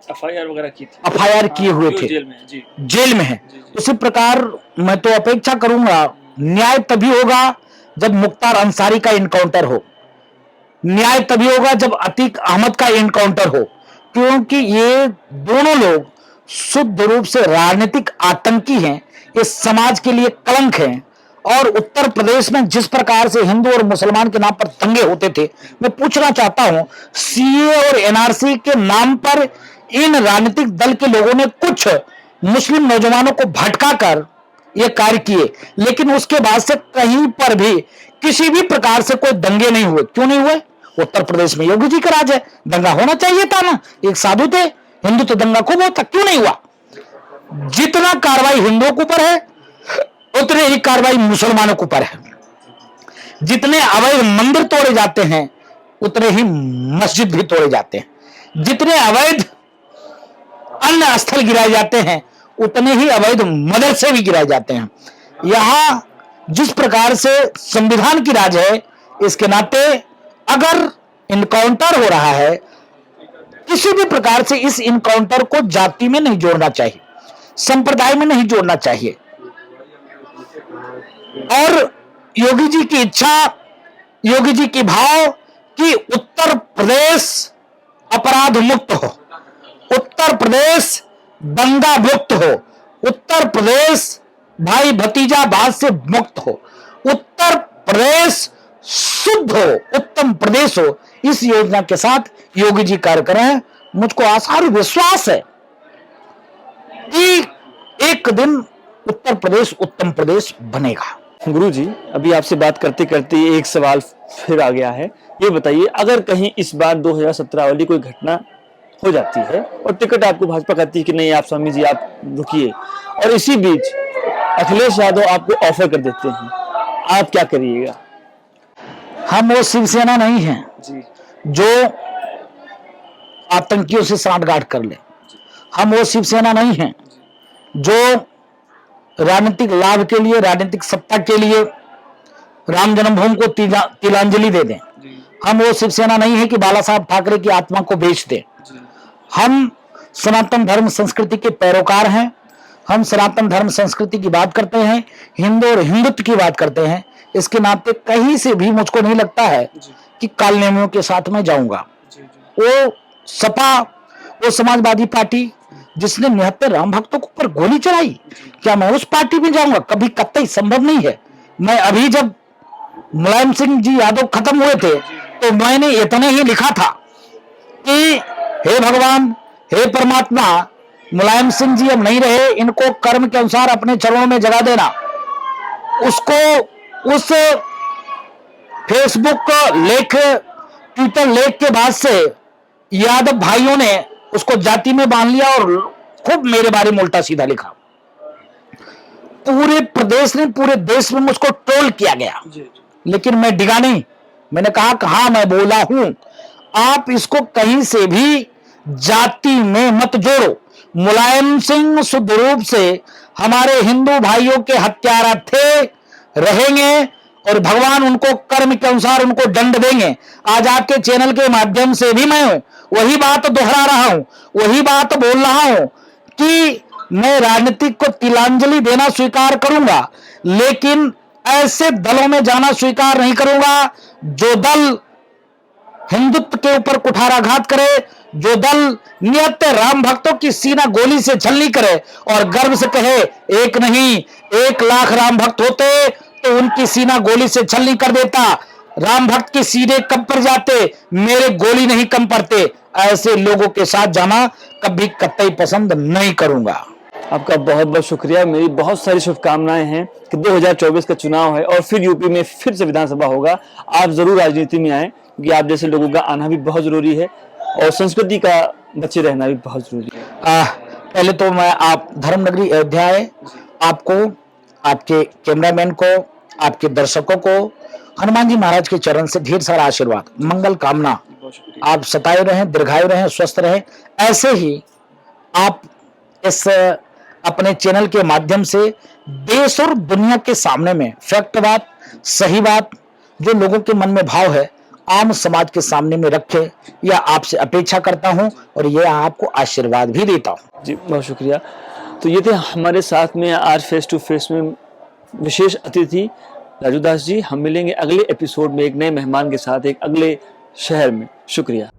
एफआईआर वगैरह की थी, एफआईआर किए हुए थे, जेल में है। उसी प्रकार मैं तो अपेक्षा करूंगा न्याय तभी होगा जब मुख्तार अंसारी का इनकाउंटर हो, न्याय तभी होगा जब अतीक अहमद का इनकाउंटर हो, क्योंकि ये दोनों लोग शुद्ध रूप से राजनीतिक आतंकी हैं, ये समाज के लिए कलंक हैं। और उत्तर प्रदेश में जिस प्रकार से हिंदू और मुसलमान के नाम पर दंगे होते थे, मैं पूछना चाहता हूं, सीए और एनआरसी के नाम पर इन राजनीतिक दल के लोगों ने कुछ मुस्लिम नौजवानों को भटकाकर ये कार्य किए, लेकिन उसके बाद से कहीं पर भी किसी भी प्रकार से कोई दंगे नहीं हुए। क्यों नहीं हुए? उत्तर प्रदेश में योगी जी का राज है, दंगा होना चाहिए था ना। एक साधु थे, हिंदू तो दंगा खूब होता, क्यों नहीं हुआ? जितना कार्रवाई हिंदुओं के ऊपर है उतने ही कार्रवाई मुसलमानों के ऊपर है। जितने अवैध मंदिर तोड़े जाते हैं उतने ही मस्जिद भी तोड़े जाते हैं, जितने अवैध अन्य स्थल गिराए जाते हैं उतने ही अवैध मदरसे भी गिराए जाते हैं। यहां जिस प्रकार से संविधान की राज है, इसके नाते अगर इनकाउंटर हो रहा है, किसी भी प्रकार से इस इनकाउंटर को जाति में नहीं जोड़ना चाहिए, संप्रदाय में नहीं जोड़ना चाहिए। और योगी जी की इच्छा, योगी जी की भाव कि उत्तर प्रदेश अपराध मुक्त हो, उत्तर प्रदेश दंगा मुक्त हो, उत्तर प्रदेश भाई भतीजावाद से मुक्त हो, उत्तर प्रदेश शुद्ध हो, उत्तम प्रदेश हो। इस योजना के साथ योगी जी कार्य कर रहे हैं। मुझको आशा और विश्वास है कि एक दिन उत्तर प्रदेश उत्तम प्रदेश बनेगा। गुरुजी, अभी आपसे बात करते करते एक सवाल फिर आ गया है, ये बताइए, अगर कहीं इस बार 2017 वाली कोई घटना हो जाती है और टिकट आपको भाजपा कहती है कि नहीं आप स्वामी जी आप रुकिए, और इसी बीच अखिलेश यादव आपको ऑफर कर देते हैं, आप क्या करिएगा? हम वो शिवसेना नहीं हैं जी, जो आतंकियों से सांठगांठ कर ले। हम वो शिवसेना नहीं हैं जो राजनीतिक लाभ के लिए, राजनीतिक सत्ता के लिए राम जन्मभूमि को तिलांजलि दे दें। हम वो शिवसेना नहीं है कि बाला साहब ठाकरे की आत्मा को बेच दें। हम सनातन धर्म संस्कृति के पैरोकार हैं। हम सनातन धर्म संस्कृति की बात करते हैं, हिंदू और हिंदुत्व की बात करते हैं। इसके नाते कहीं से भी मुझको नहीं लगता है कि कालनेमियों के साथ में जाऊंगा। वो सपा, वो समाजवादी पार्टी जिसने 79 राम भक्तों के ऊपर गोली चलाई, क्या मैं उस पार्टी में जाऊंगा? कभी कतई संभव नहीं है। मैं अभी जब मुलायम सिंह जी यादव खत्म हुए थे तो मैंने इतने ही लिखा था कि हे भगवान, हे परमात्मा, मुलायम सिंह जी अब नहीं रहे, इनको कर्म के अनुसार अपने चरणों में जगा देना। उसको उस फेसबुक लेख, ट्विटर लेख के बाद से यादव भाइयों ने उसको जाति में बांध लिया और खूब मेरे बारे में उल्टा सीधा लिखा। पूरे प्रदेश ने, पूरे देश में मुझको ट्रोल किया गया, लेकिन मैं डिगा नहीं। मैंने कहा कि हाँ मैं बोला हूं, आप इसको कहीं से भी जाति में मत जोड़ो। मुलायम सिंह शुद्ध रूप से हमारे हिंदू भाइयों के हत्यारा थे, रहेंगे, और भगवान उनको कर्म के अनुसार उनको दंड देंगे। आज आपके चैनल के माध्यम से भी मैं वही बात दोहरा रहा हूं, वही बात बोल रहा हूं कि मैं राजनीतिक को तिलांजलि देना स्वीकार करूंगा, लेकिन ऐसे दलों में जाना स्वीकार नहीं करूंगा जो दल हिंदुत्व के ऊपर कुठाराघात करे, जो दल नियत राम भक्तों की सीना गोली से छलनी करे और गर्व से कहे एक नहीं 1,00,000 राम भक्त होते तो उनकी सीना गोली से छलनी कर देता। राम भक्त की सीने कम पड़ जाते, मेरे गोली नहीं कम पड़ते। ऐसे लोगों के साथ जाना कभी कतई पसंद नहीं करूंगा। आपका बहुत बहुत शुक्रिया। मेरी बहुत सारी शुभकामनाएं हैं कि 2024 का चुनाव है और फिर यूपी में फिर से विधानसभा होगा। आप जरूर राजनीति में आए, क्योंकि आप जैसे लोगों का आना भी बहुत जरूरी है और संस्कृति का बचे रहना भी बहुत जरूरी है। पहले तो मैं आप धर्मनगरी अयोध्या है, आपको, आपके कैमरामैन को, आपके दर्शकों को हनुमान जी महाराज के चरण से ढेर सारा आशीर्वाद, मंगल कामना। आप सताए रहें, दीर्घायु रहें, स्वस्थ रहें। ऐसे ही आप इस अपने चैनल के माध्यम से देश और दुनिया के सामने में फैक्ट बात, सही बात, जो लोगों के मन में भाव है, आम समाज के सामने में रखे, यह आपसे अपेक्षा करता हूं और यह आपको आशीर्वाद भी देता हूं। जी बहुत शुक्रिया। तो ये थे हमारे साथ में आज फेस टू फेस में विशेष अतिथि राजू दास जी। हम मिलेंगे अगले एपिसोड में एक नए मेहमान के साथ, एक अगले शहर में। शुक्रिया।